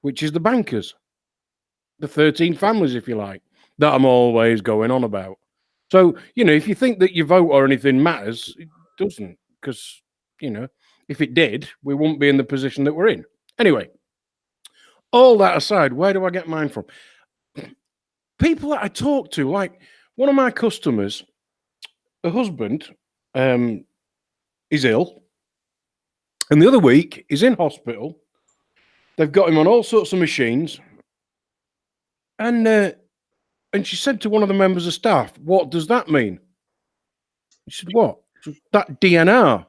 which is the bankers. The 13 families, if you like, that I'm always going on about. So, you know, if you think that your vote or anything matters, it doesn't. Because, you know, if it did, we wouldn't be in the position that we're in. Anyway, all that aside, where do I get mine from? People that I talk to, like one of my customers, her husband is ill. And the other week, he's in hospital. They've got him on all sorts of machines. And she said to one of the members of staff, "What does that mean?" He said, "What?" She said, "That DNR."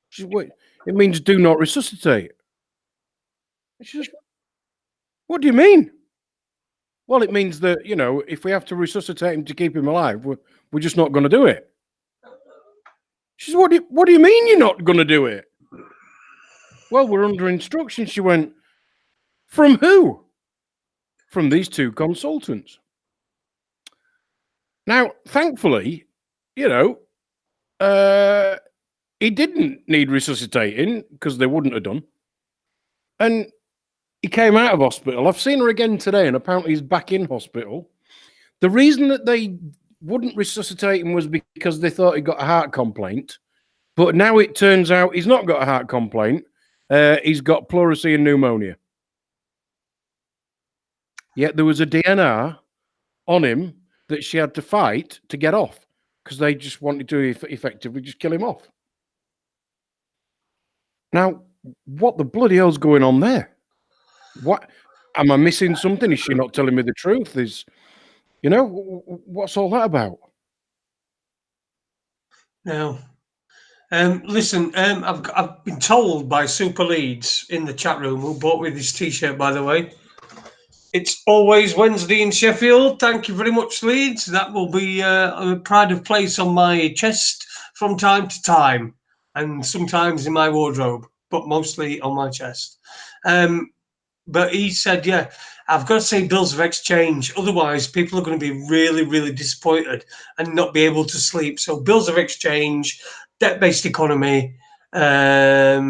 She said, "Wait, it means do not resuscitate." She said, "What do you mean?" "Well, it means that, you know, if we have to resuscitate him to keep him alive, we're just not going to do it." She said, what do you mean you're not going to do it?" "Well, we're under instruction." She went, "From who?" "From these two consultants." Now, thankfully, you know, he didn't need resuscitating because they wouldn't have done. And he came out of hospital. I've seen her again today, and apparently he's back in hospital. The reason that they wouldn't resuscitate him was because they thought he got a heart complaint. But now it turns out he's not got a heart complaint. He's got pleurisy and pneumonia. Yet there was a DNR on him that she had to fight to get off because they just wanted to effectively just kill him off. Now, what the bloody hell's going on there? What am I missing something? Is she not telling me the truth? You know, what's all that about? No. Listen, I've been told by Super Leeds in the chat room, who bought me this T-shirt, by the way. It's always Wednesday in Sheffield. Thank you very much, Leeds. That will be a pride of place on my chest from time to time, and sometimes in my wardrobe, but mostly on my chest. But he said, yeah, I've got to say bills of exchange. Otherwise, people are going to be really, really disappointed and not be able to sleep. So bills of exchange, debt-based economy, pay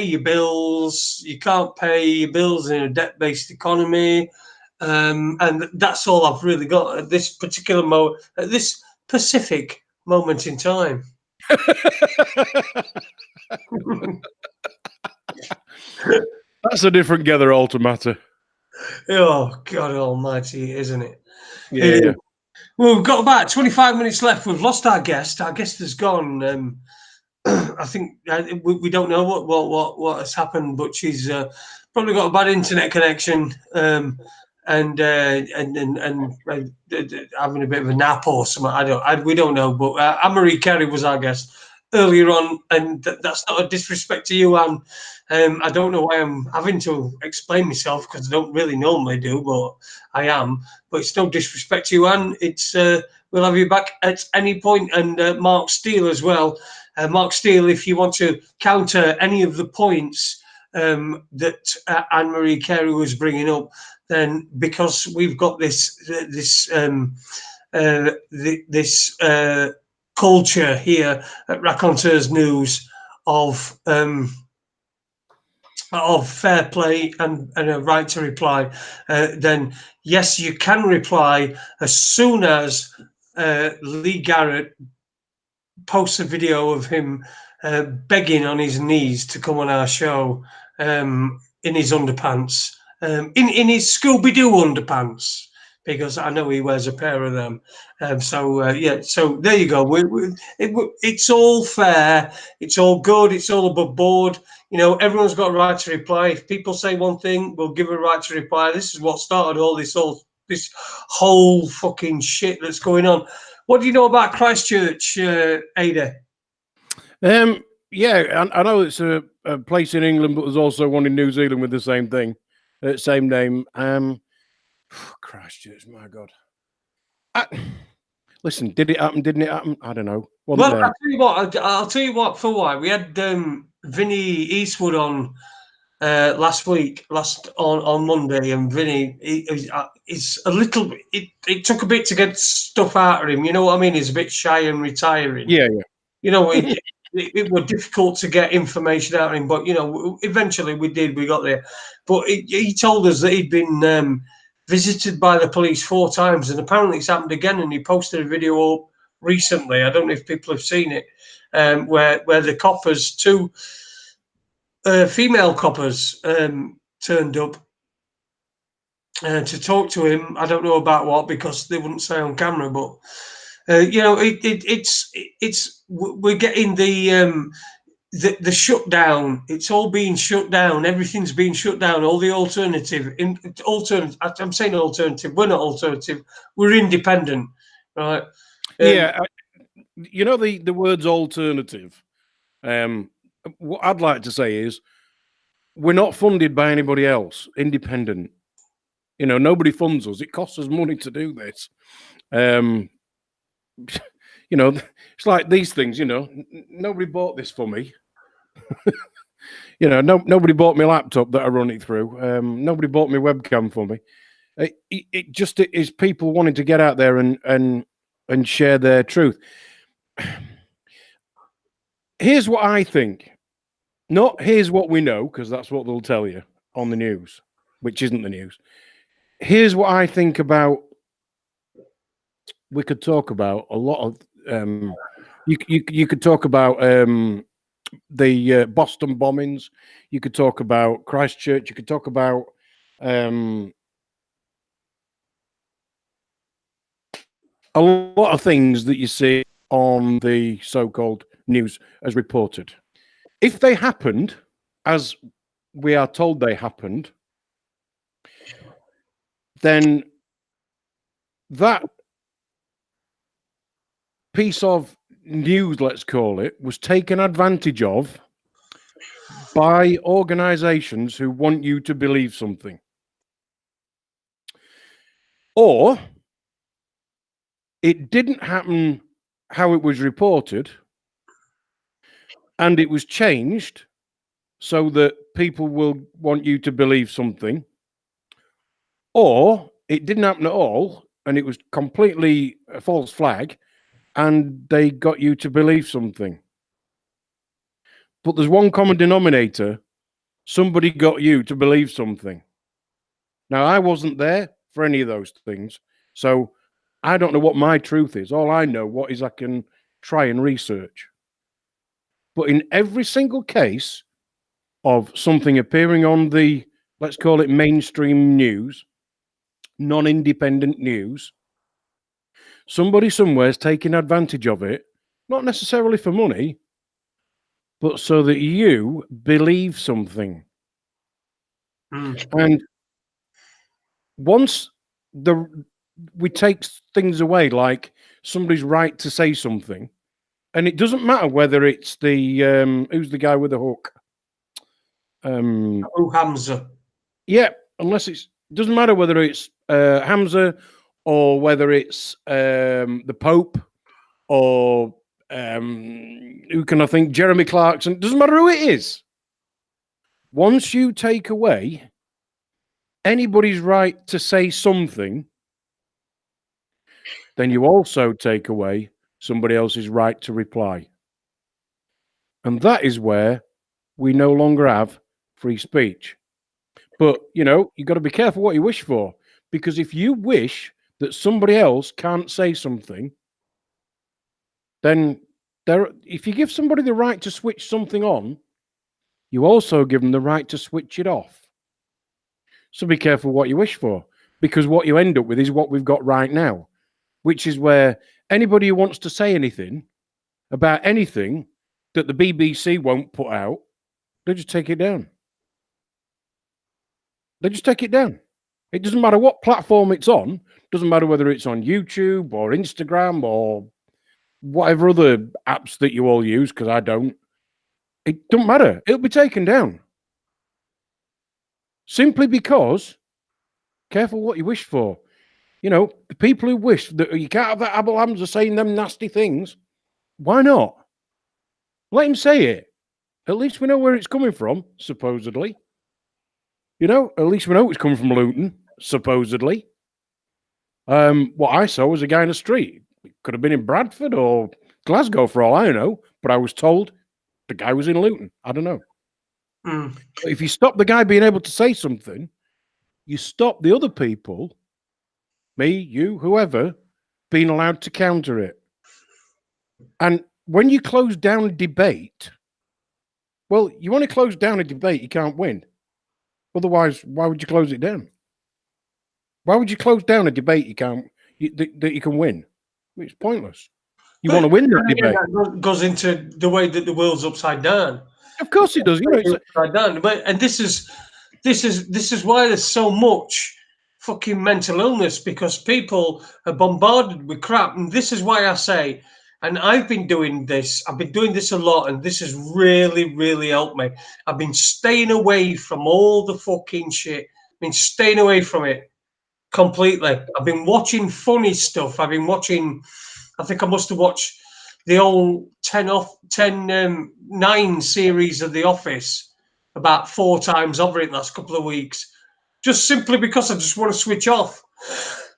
your bills. You can't pay your bills in a debt-based economy. And that's all I've really got at this particular moment, at this specific moment in time. That's a different gather altomatter. Oh, God almighty, isn't it? Yeah. Well, we've got about 25 minutes left. We've lost our guest. Our guest has gone. I think we don't know what has happened, but she's probably got a bad internet connection and having a bit of a nap or something. We don't know. But Ann Marie Carey was our guest earlier on, and that's not a disrespect to you, Anne. I don't know why I'm having to explain myself because I don't really normally do, but I am. But it's no disrespect to you, Anne. It's we'll have you back at any point, and Mark Steele as well. Mark Steele, if you want to counter any of the points that Ann Marie Carey was bringing up, then because we've got this this culture here at Raconteurs News of fair play and a right to reply, then yes, you can reply as soon as Lee Garrett posts a video of him begging on his knees to come on our show in his underpants, in his Scooby-Doo underpants, because I know he wears a pair of them. Yeah, so there you go. It's all fair. It's all good. It's all above board. You know, everyone's got a right to reply. If people say one thing, we'll give a right to reply. This is what started all this whole fucking shit that's going on. What do you know about Christchurch, Adie? Yeah, I know it's a place in England, but there's also one in New Zealand with the same thing, same name. Christchurch, my God. Listen, did it happen? Didn't it happen? I don't know. Well, I'll tell you what. For why we had Vinny Eastwood on last week, on Monday, and Vinny, it's a little. It took a bit to get stuff out of him. You know what I mean? He's a bit shy and retiring. Yeah. You know, it was difficult to get information out of him, but you know, eventually we did. We got there. But he told us that he'd been visited by the police 4 times, and apparently it's happened again. And he posted a video up recently. I don't know if people have seen it, where the coppers, 2 female coppers, turned up to talk to him. I don't know about what, because they wouldn't say on camera, but you know, it's we're getting the shutdown. It's all being shut down. Everything's being shut down. All the alternative. I'm saying alternative. We're not alternative. We're independent, right? Yeah, you know the words alternative. What I'd like to say is, we're not funded by anybody else. Independent. You know, nobody funds us. It costs us money to do this. You know, it's like these things. You know, nobody bought this for me. You know, nobody bought my laptop that I run it through. Nobody bought my webcam for me. It just is people wanting to get out there and share their truth. Here's what I think. Not here's what we know, because that's what they'll tell you on the news, which isn't the news. Here's what I think about. We could talk about a lot of. You could talk about the Boston bombings. You could talk about Christchurch. You could talk about a lot of things that you see on the so-called news as reported. If they happened, as we are told they happened, then that piece of news, let's call it, was taken advantage of by organizations who want you to believe something. Or it didn't happen how it was reported, and it was changed so that people will want you to believe something. Or it didn't happen at all, and it was completely a false flag, and they got you to believe something. But there's one common denominator. Somebody got you to believe something. Now, I wasn't there for any of those things, so I don't know what my truth is. All I know what is I can try and research. But in every single case of something appearing on the, let's call it mainstream news, non-independent news, somebody somewhere is taking advantage of it, not necessarily for money, but so that you believe something. And once we take things away, like somebody's right to say something, and it doesn't matter whether it's the who's the guy with the hook, Hamza. Yeah, unless it doesn't matter whether it's Hamza or whether it's the Pope or who can I think, Jeremy Clarkson. It doesn't matter who it is. Once you take away anybody's right to say something, then you also take away somebody else's right to reply. And that is where we no longer have free speech. But, you know, you've got to be careful what you wish for, because if you wish that somebody else can't say something, then if you give somebody the right to switch something on, you also give them the right to switch it off. So be careful what you wish for, because what you end up with is what we've got right now, which is where anybody who wants to say anything about anything that the BBC won't put out, they just take it down. They just take it down. It doesn't matter what platform it's on. Doesn't matter whether it's on YouTube or Instagram or whatever other apps that you all use, because I don't. It doesn't matter. It'll be taken down. Simply because, careful what you wish for. You know, the people who wish that you can't have that Abel Hamza saying them nasty things, why not? Let him say it. At least we know where it's coming from, supposedly. You know, at least we know it's coming from Luton, supposedly. What I saw was a guy in the street. It could have been in Bradford or Glasgow for all I know, but I was told the guy was in Luton. I don't know. But if you stop the guy being able to say something, you stop the other people, me, you, whoever, being allowed to counter it. And when you close down a debate, well, you want to close down a debate, you can't win. Otherwise, why would you close it down? Why would you close down a debate that you can win? It's pointless. You want to win that debate. That goes into the way that the world's upside down. Of course it does. You know, it's upside down. And this is why there's so much fucking mental illness, because people are bombarded with crap. And this is why I say, and I've been doing this a lot, and this has really, really helped me. I've been staying away from all the fucking shit. I've been staying away from it completely. I've been watching funny stuff. I've been watching, I think I must have watched the old 9 series of The Office about 4 times over it last couple of weeks, just simply because I just want to switch off.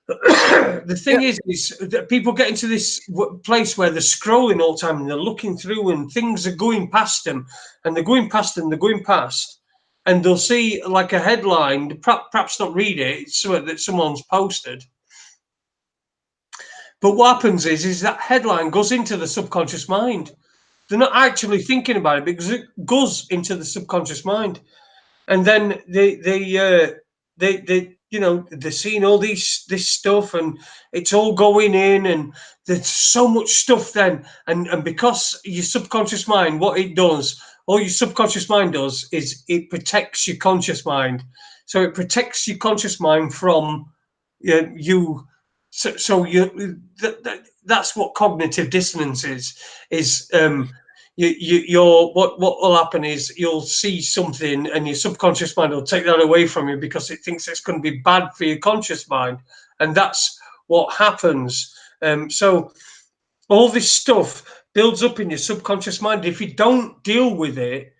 The thing is that people get into this place where they're scrolling all the time and they're looking through and things are going past them and they're going past and they'll see like a headline, perhaps not read it, it's something that someone's posted. But what happens is that headline goes into the subconscious mind. They're not actually thinking about it because it goes into the subconscious mind. And then they you know, they're seeing all this stuff and it's all going in and there's so much stuff then. And because your subconscious mind, what it does, all your subconscious mind does is it protects your conscious mind. So it protects your conscious mind from you. So that's what cognitive dissonance is. What will happen is you'll see something and your subconscious mind will take that away from you because it thinks it's going to be bad for your conscious mind, and that's what happens. So all this stuff builds up in your subconscious mind. If you don't deal with it,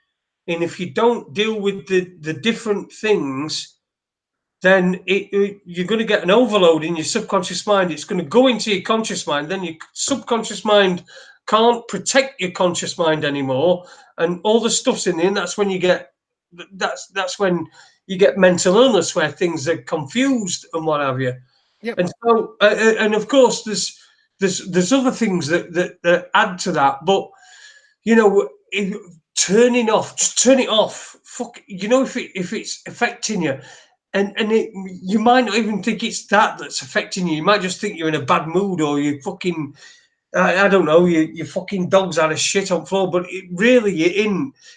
and if you don't deal with the different things, then you're going to get an overload in your subconscious mind. It's going to go into your conscious mind. Then your subconscious mind can't protect your conscious mind anymore, and all the stuff's in there. And that's when you get when you get mental illness, where things are confused and what have you. Yep. And so, and of course, there's other things that add to that. But you know, turn it off. Fuck, you know, if it's affecting you. And you might not even think it's that's affecting you. You might just think you're in a bad mood or you fucking, I don't know, your fucking dog's had a shit on the floor. But it really,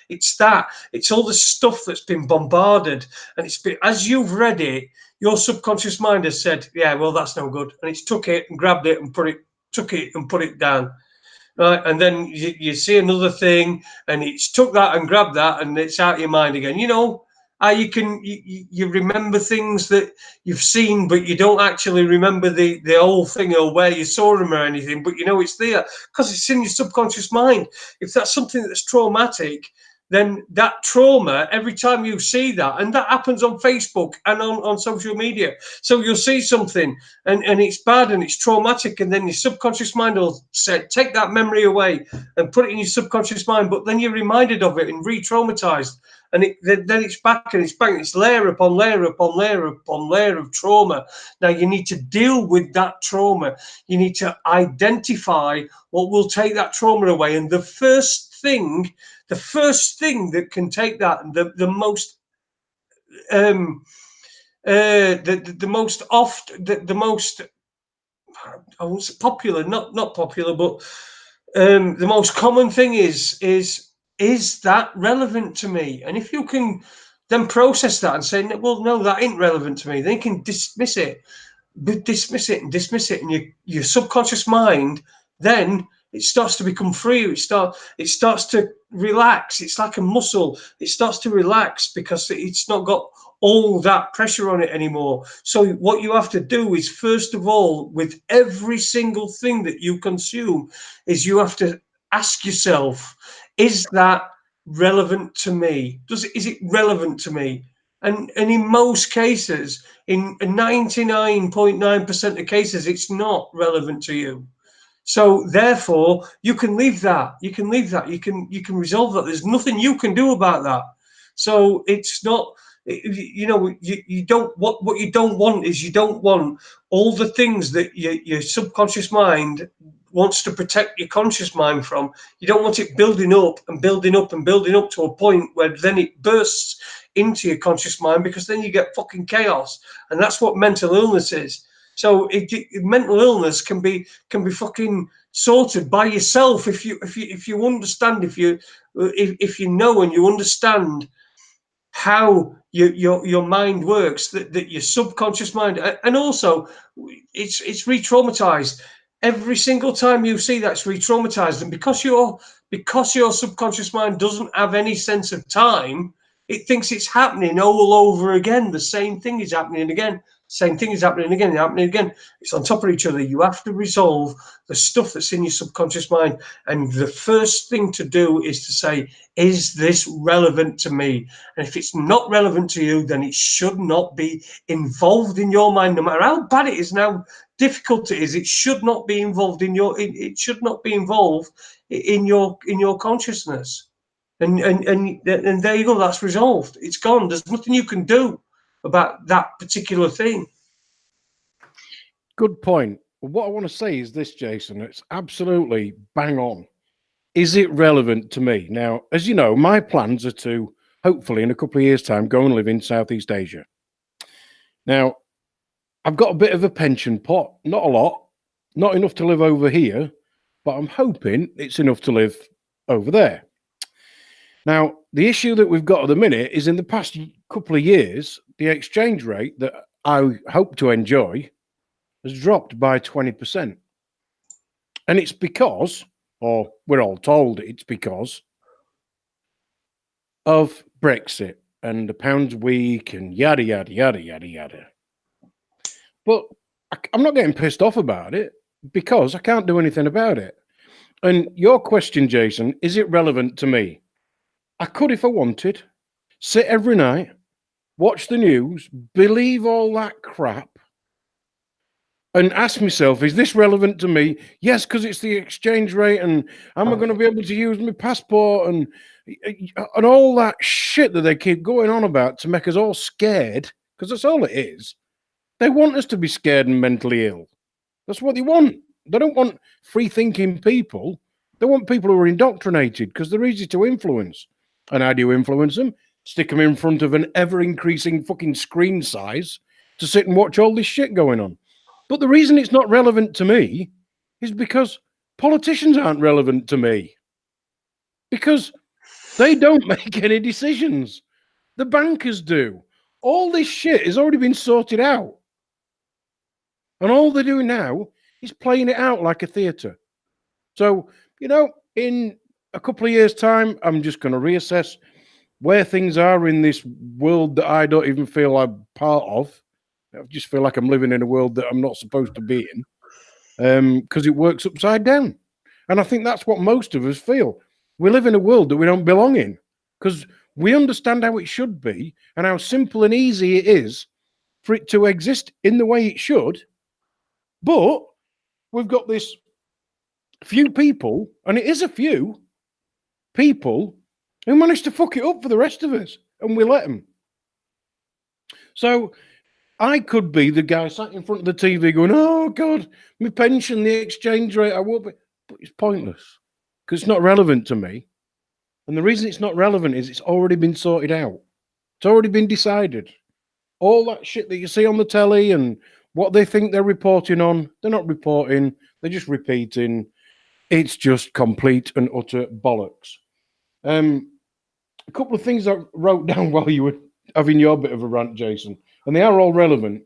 it's that. It's all the stuff that's been bombarded. And it's been, as you've read it, your subconscious mind has said, yeah, well, that's no good. And it's took it and grabbed it and put it down. Right. And then you see another thing and it's took that and grabbed that and it's out of your mind again. You know, you remember things that you've seen, but you don't actually remember the whole thing or where you saw them or anything. But you know it's there because it's in your subconscious mind. If that's something that's traumatic, then that trauma, every time you see that, and that happens on Facebook and on social media. So you'll see something and it's bad and it's traumatic, and then your subconscious mind will say, take that memory away and put it in your subconscious mind, but then you're reminded of it and re-traumatized. And then it's back and it's back. It's layer upon layer upon layer upon layer of trauma. Now you need to deal with that trauma. You need to identify what will take that trauma away. And the first thing that can take that, and the most I won't say popular, not popular, but the most common thing is that relevant to me? And if you can then process that and say, well, no, that ain't relevant to me, then you can dismiss it, and your subconscious mind then it starts to become free. It starts to relax. It's like a muscle. It starts to relax because it's not got all that pressure on it anymore. So what you have to do is, first of all, with every single thing that you consume, is you have to ask yourself, is that relevant to me? Is it relevant to me? And in most cases, in 99.9% of cases, it's not relevant to you. So therefore, you can leave that. You can resolve that. There's nothing you can do about that. So it's not, you don't, what you don't want is, you don't want all the things that your subconscious mind wants to protect your conscious mind from. You don't want it building up and building up and building up to a point where then it bursts into your conscious mind, because then you get fucking chaos. And that's what mental illness is. So mental illness can be fucking sorted by yourself if you understand, if you know and you understand how your mind works, that your subconscious mind, and also it's re-traumatized. Every single time you see that, it's re-traumatized, and because your subconscious mind doesn't have any sense of time, it thinks it's happening all over again. The same thing is happening again. Same thing is happening again. It's on top of each other. You have to resolve the stuff that's in your subconscious mind. And the first thing to do is to say, is this relevant to me? And if it's not relevant to you, then it should not be involved in your mind, no matter how bad it is and how difficult it is. It should not be involved in it should not be involved in your consciousness. And there you go. That's resolved. It's gone. There's nothing you can do about that particular thing. Good point. What I want to say is this, Jason, it's absolutely bang on. Is it relevant to me? Now, as you know, my plans are to, hopefully in a couple of years' time, go and live in Southeast Asia. Now, I've got a bit of a pension pot, not a lot, not enough to live over here, but I'm hoping it's enough to live over there. Now, the issue that we've got at the minute is, in the past couple of years, the exchange rate that I hope to enjoy has dropped by 20%. And it's because, or we're all told it's because, of Brexit and the pound's weak and yada, yada, yada, yada, yada. But I'm not getting pissed off about it, because I can't do anything about it. And your question, Jason, is it relevant to me? I could, if I wanted, sit every night, watch the news, believe all that crap, and ask myself, is this relevant to me? Yes, because it's the exchange rate, and am I going to be able to use my passport, and all that shit that they keep going on about to make us all scared, because that's all it is. They want us to be scared and mentally ill. That's what they want. They don't want free-thinking people. They want people who are indoctrinated, because they're easy to influence. And how do you influence them? Stick them in front of an ever-increasing fucking screen size to sit and watch all this shit going on. But the reason it's not relevant to me is because politicians aren't relevant to me. Because they don't make any decisions. The bankers do. All this shit has already been sorted out. And all they're doing now is playing it out like a theatre. So, in a couple of years' time, I'm just going to reassess where things are in this world that I don't even feel I'm part of. I just feel like I'm living in a world that I'm not supposed to be in, because it works upside down. And I think that's what most of us feel. We live in a world that we don't belong in, because we understand how it should be and how simple and easy it is for it to exist in the way it should. But we've got this few people, and it is a few people, who manage to fuck it up for the rest of us, and we let them. So I could be the guy sat in front of the TV going, oh, God, my pension, the exchange rate, I won't be. But it's pointless because it's not relevant to me. And the reason it's not relevant is it's already been sorted out. It's already been decided. All that shit that you see on the telly and what they think they're reporting on, they're not reporting, they're just repeating. It's just complete and utter bollocks. A couple of things I wrote down while you were having your bit of a rant, Jason, and they are all relevant.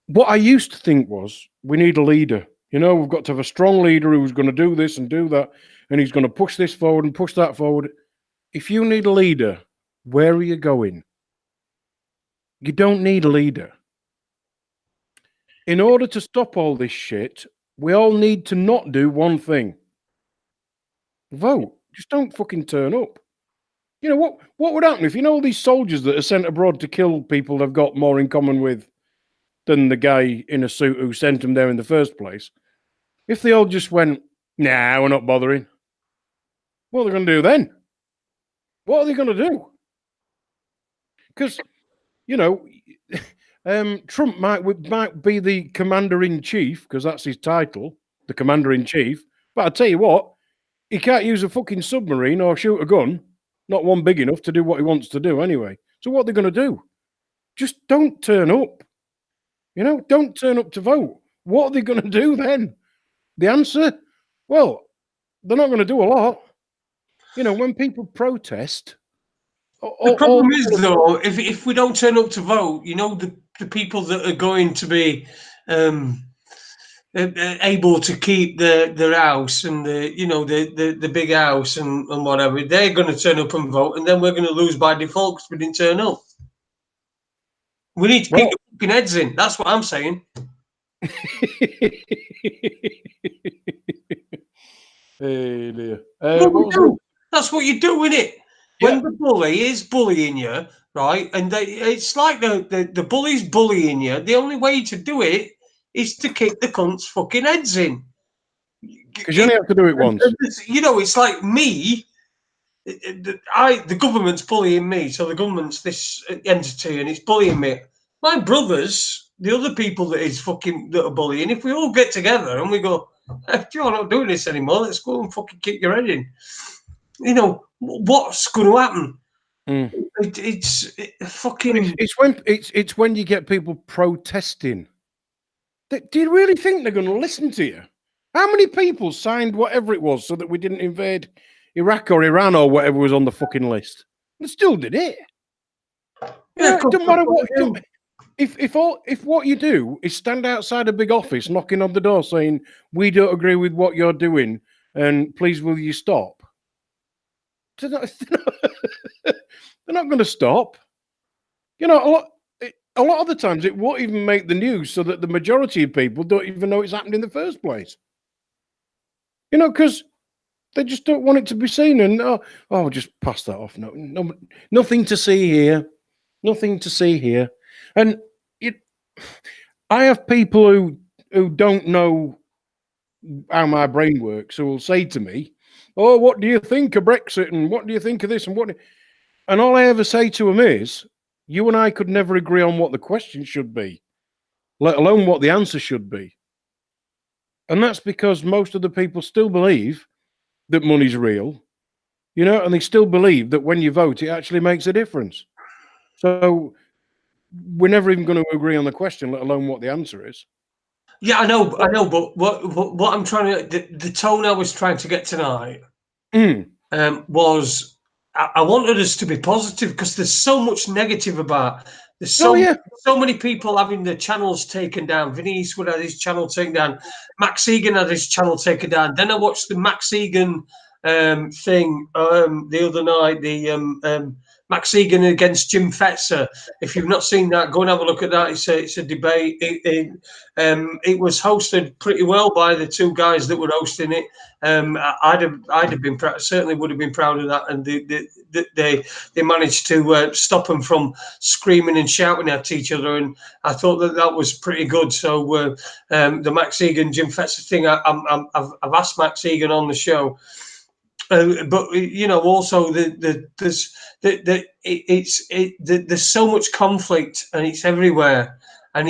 What I used to think was we need a leader. You know, we've got to have a strong leader who's going to do this and do that, and he's going to push this forward and push that forward. If you need a leader, where are you going? You don't need a leader. In order to stop all this shit, we all need to not do one thing. Vote. Just don't fucking turn up. You know, what would happen if, you know, all these soldiers that are sent abroad to kill people they've got more in common with than the guy in a suit who sent them there in the first place? If they all just went, nah, we're not bothering. What are they going to do then? What are they going to do? Because, you know, Trump might be the commander-in-chief, because that's his title, the commander-in-chief. But I tell you what, he can't use a fucking submarine or shoot a gun, not one big enough to do what he wants to do anyway. So what are they going to do? Just don't turn up. You know, don't turn up to vote. What are they going to do then? The answer? Well, they're not going to do a lot. You know, when people protest... The problem is, though, if we don't turn up to vote, you know, the people that are going to be able to keep their house and the big house and whatever, they're going to turn up and vote, and then we're going to lose by default because we didn't turn up. We need to keep the fucking heads in. That's what I'm saying. Hey dear. That's what you do, isn't it? When the bully is bullying you, right, and it's like the bully's bullying you, the only way to do it is to kick the cunt's fucking heads in. Because you only have to do it once. You know, it's like me. The government's bullying me, so the government's this entity and it's bullying me. My brothers, the other people that are bullying, if we all get together and we go, if you're not doing this anymore, let's go and fucking kick your head in. You know, what's going to happen? It's when you get people protesting. Do you really think they're going to listen to you? How many people signed whatever it was so that we didn't invade Iraq or Iran or whatever was on the fucking list? They still did it. Yeah, it doesn't matter what you do. If what you do is stand outside a big office knocking on the door saying, we don't agree with what you're doing and please will you stop? They're not going to stop. You know, a lot of the times it won't even make the news so that the majority of people don't even know it's happened in the first place. You know, because they just don't want it to be seen. And, just pass that off. No, nothing to see here. Nothing to see here. And I have people who don't know how my brain works who will say to me, oh, what do you think of Brexit? And what do you think of this? And all I ever say to them is, you and I could never agree on what the question should be, let alone what the answer should be. And that's because most of the people still believe that money's real, you know, and they still believe that when you vote, it actually makes a difference. So we're never even going to agree on the question, let alone what the answer is. Yeah, I know, but what I'm trying to, the tone I was trying to get tonight was I wanted us to be positive because there's so much negative about. There's so many people having their channels taken down. Vinny Eastwood had his channel taken down. Max Egan had his channel taken down. Then I watched the Max Egan thing the other night. The Max Egan against Jim Fetzer. If you've not seen that, go and have a look at that. It's a debate. It was hosted pretty well by the two guys that were hosting it. I'd have been certainly would have been proud of that, and they managed to stop them from screaming and shouting at each other, and I thought that was pretty good. So the Max Egan Jim Fetzer thing, I've asked Max Egan on the show. But you know, also there's so much conflict, and it's everywhere, and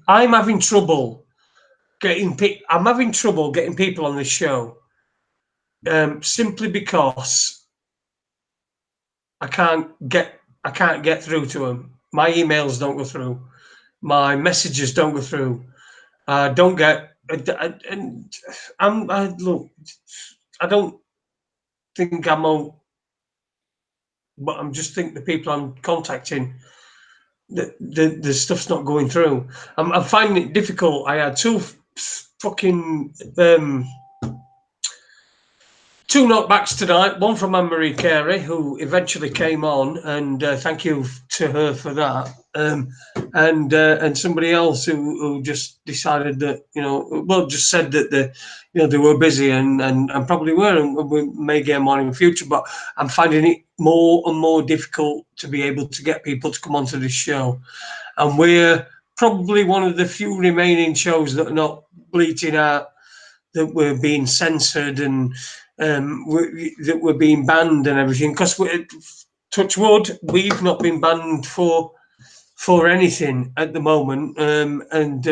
I'm having trouble getting people on this show, simply because I can't get through to them. My emails don't go through, my messages don't go through. Don't get. And look, I don't think I'm all, but I'm just think the people I'm contacting, the stuff's not going through. I'm finding it difficult. I had two knockbacks tonight. One from Ann Marie Carey, who eventually came on, and thank you to her for that. And somebody else who just decided that, just said that they were busy and probably were, and we may get them on in the future. But I'm finding it more and more difficult to be able to get people to come onto this show, and we're probably one of the few remaining shows that are not bleating out that we're being censored and that we're being banned and everything. Because touch wood, we've not been banned for anything at the moment, and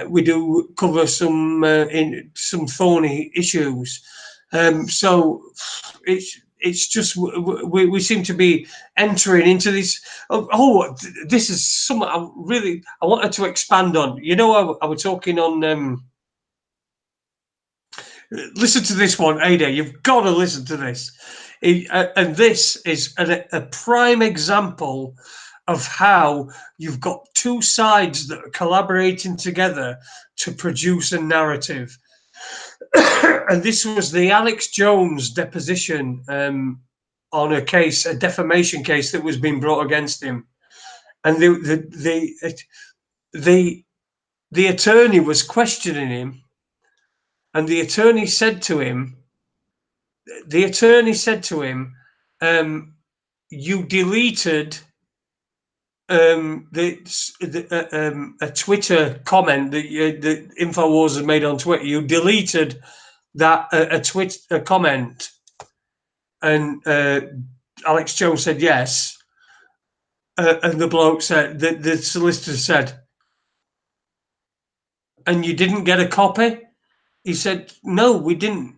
we do cover some thorny issues. So it's just we seem to be entering into this. This is something I wanted to expand on. I was talking on. Listen to this one, Adie. You've got to listen to this. And this is a prime example of how you've got two sides that are collaborating together to produce a narrative. And this was the Alex Jones deposition on a defamation case that was being brought against him. And the attorney was questioning him. And the attorney said to him, you deleted a Twitter comment that the InfoWars had made on Twitter. You deleted that a comment. And Alex Jones said yes. And the bloke said, the solicitor said, and you didn't get a copy? He said, no, we didn't.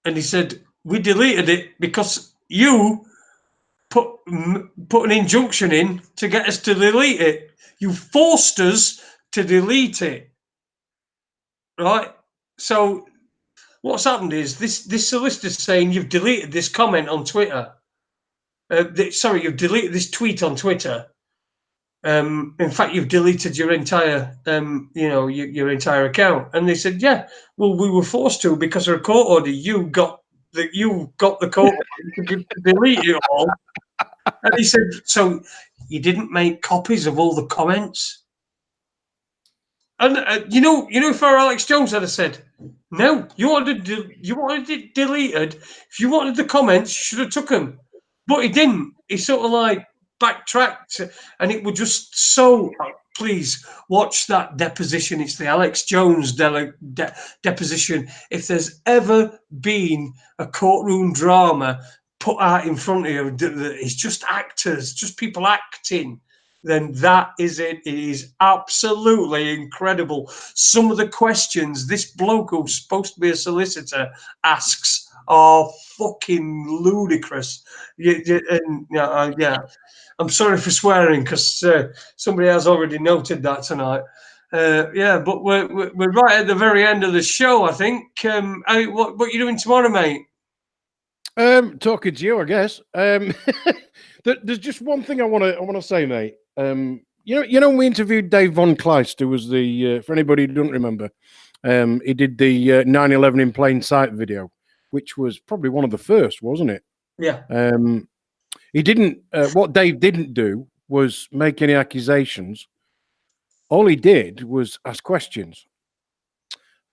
And he said, we deleted it because you put an injunction in to get us to delete it. You forced us to delete it. Right? So what's happened is this solicitor's saying you've deleted this comment on Twitter. You've deleted this tweet on Twitter. In fact, you've deleted your entire, your entire account. And they said, yeah, well, we were forced to because of a court order. You got the court order to delete it all. And he said, so you didn't make copies of all the comments? And if our Alex Jones had said, no, you wanted it deleted. If you wanted the comments, you should have took them. But he didn't. He sort of like backtracked, and it was just so. Please watch that deposition. It's the Alex Jones deposition. If there's ever been a courtroom drama put out in front of you, it's just actors, just people acting, then that is it. It is absolutely incredible. Some of the questions this bloke who's supposed to be a solicitor asks are fucking ludicrous. Yeah. I'm sorry for swearing because somebody has already noted that tonight. But we're right at the very end of the show, I think. What are you doing tomorrow, mate? Talking to you, I guess. There's just one thing I want to say, mate. We interviewed Dave Von Kleist, who was the for anybody who doesn't remember, he did the 9/11 in plain sight video. which was probably one of the first, wasn't it? Yeah. He didn't. What Dave didn't do was make any accusations. All he did was ask questions.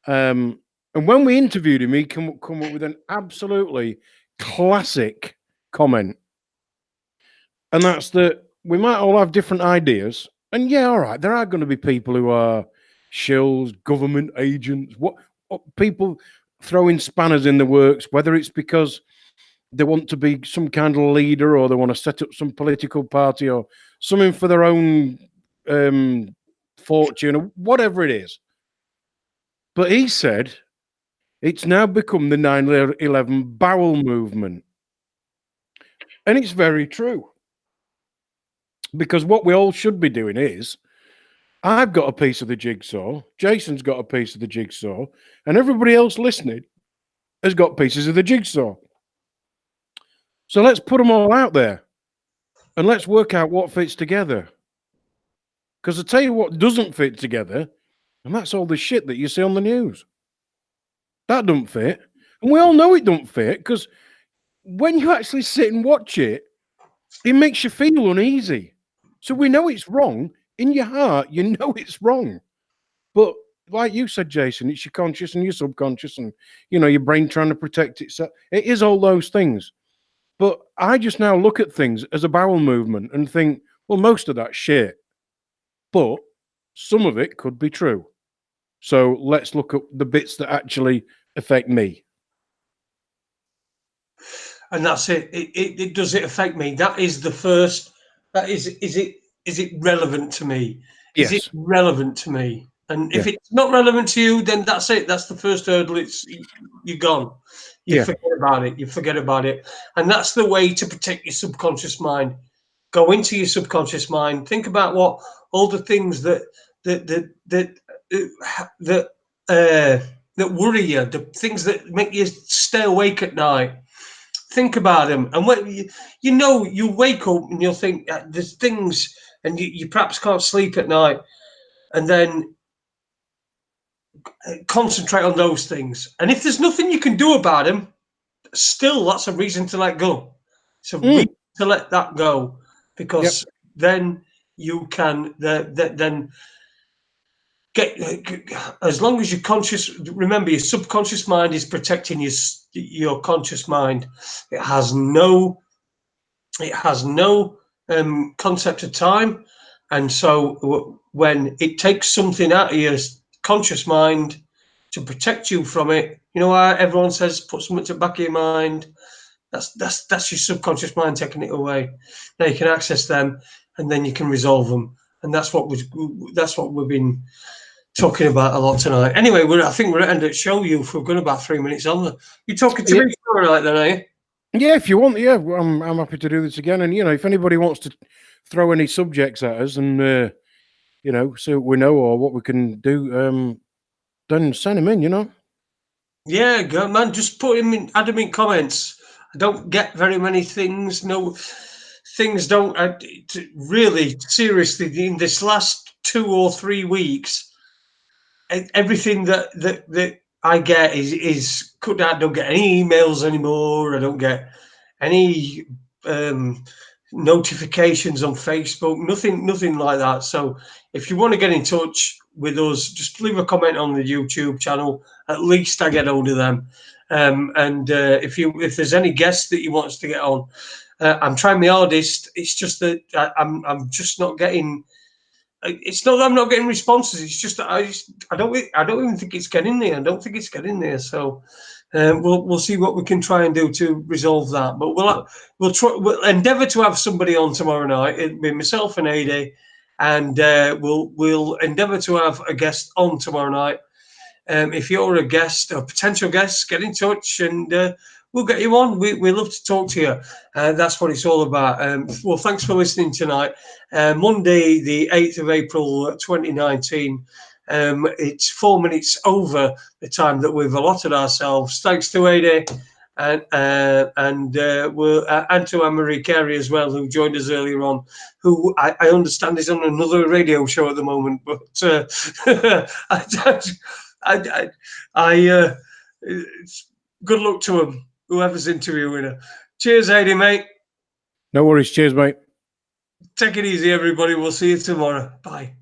And when we interviewed him, he come up with an absolutely classic comment, and that's that we might all have different ideas. And yeah, all right, there are going to be people who are shills, government agents, what people throwing spanners in the works, whether it's because they want to be some kind of leader or they want to set up some political party or something for their own fortune or whatever it is. But he said it's now become the 9/11 bowel movement. And it's very true. Because what we all should be doing is, I've got a piece of the jigsaw, Jason's got a piece of the jigsaw, and everybody else listening has got pieces of the jigsaw. So let's put them all out there and let's work out what fits together. Because I tell you what doesn't fit together, and that's all the shit that you see on the news. That don't fit. And we all know it don't fit, because when you actually sit and watch it, it makes you feel uneasy. So we know it's wrong. In your heart, you know it's wrong. But like you said, Jason, it's your conscious and your subconscious and, you know, your brain trying to protect itself. It is all those things. But I just now look at things as a bowel movement and think, well, most of that's shit. But some of it could be true. So let's look at the bits that actually affect me. And that's it. It does it affect me? That is the first. That is it relevant to me? Is Yes. it relevant to me? And if Yeah. it's not relevant to you, then that's it. That's the first hurdle. You're gone. You forget about it. You forget about it. And that's the way to protect your subconscious mind. Go into your subconscious mind. Think about what all the things that worry you, the things that make you stay awake at night. Think about them, and when you wake up and you'll think there's things, and you perhaps can't sleep at night, and then concentrate on those things. And if there's nothing you can do about them, still that's a reason to let go. It's a reason to let that go, because then you can then get, as long as you're conscious. Remember, your subconscious mind is protecting your conscious mind. It has no concept of time, and so when it takes something out of your conscious mind to protect you from it, you know why everyone says put something to the back of your mind? That's your subconscious mind taking it away. Now you can access them, and then you can resolve them, and that's what we've been talking about a lot tonight. Anyway, I think we're at the end of the show. We've got about 3 minutes on. You're talking to me tonight, then, are you? Yeah, if you want, I'm happy to do this again. And if anybody wants to throw any subjects at us, and so we know or what we can do, then send them in. Yeah, go man. Just put him in. Add them in comments. I don't get very many things. No, things don't really seriously in this last 2 or 3 weeks. Everything that I get is cut out. I don't get any emails anymore. I don't get any notifications on Facebook. Nothing like that. So if you want to get in touch with us, just leave a comment on the YouTube channel. At least I get hold of them. And if there's any guests that you want us to get on, I'm trying my hardest. It's just that I'm just not getting. It's not that I'm not getting responses. It's just that I don't even think it's getting there. I don't think it's getting there. So we'll see what we can try and do to resolve that. But we'll endeavour to have somebody on tomorrow night. It'll be myself and Adie, and we'll endeavour to have a guest on tomorrow night. If you're a guest or potential guest, get in touch and we'll get you on. We love to talk to you. That's what it's all about. Well, thanks for listening tonight. Monday, the 8th of April, 2019. It's 4 minutes over the time that we've allotted ourselves. Thanks to Adie and to Ann Marie Carey as well, who joined us earlier on, who I understand is on another radio show at the moment. But good luck to them, whoever's interviewing her. Cheers, Adie, mate. No worries. Cheers, mate. Take it easy, everybody. We'll see you tomorrow. Bye.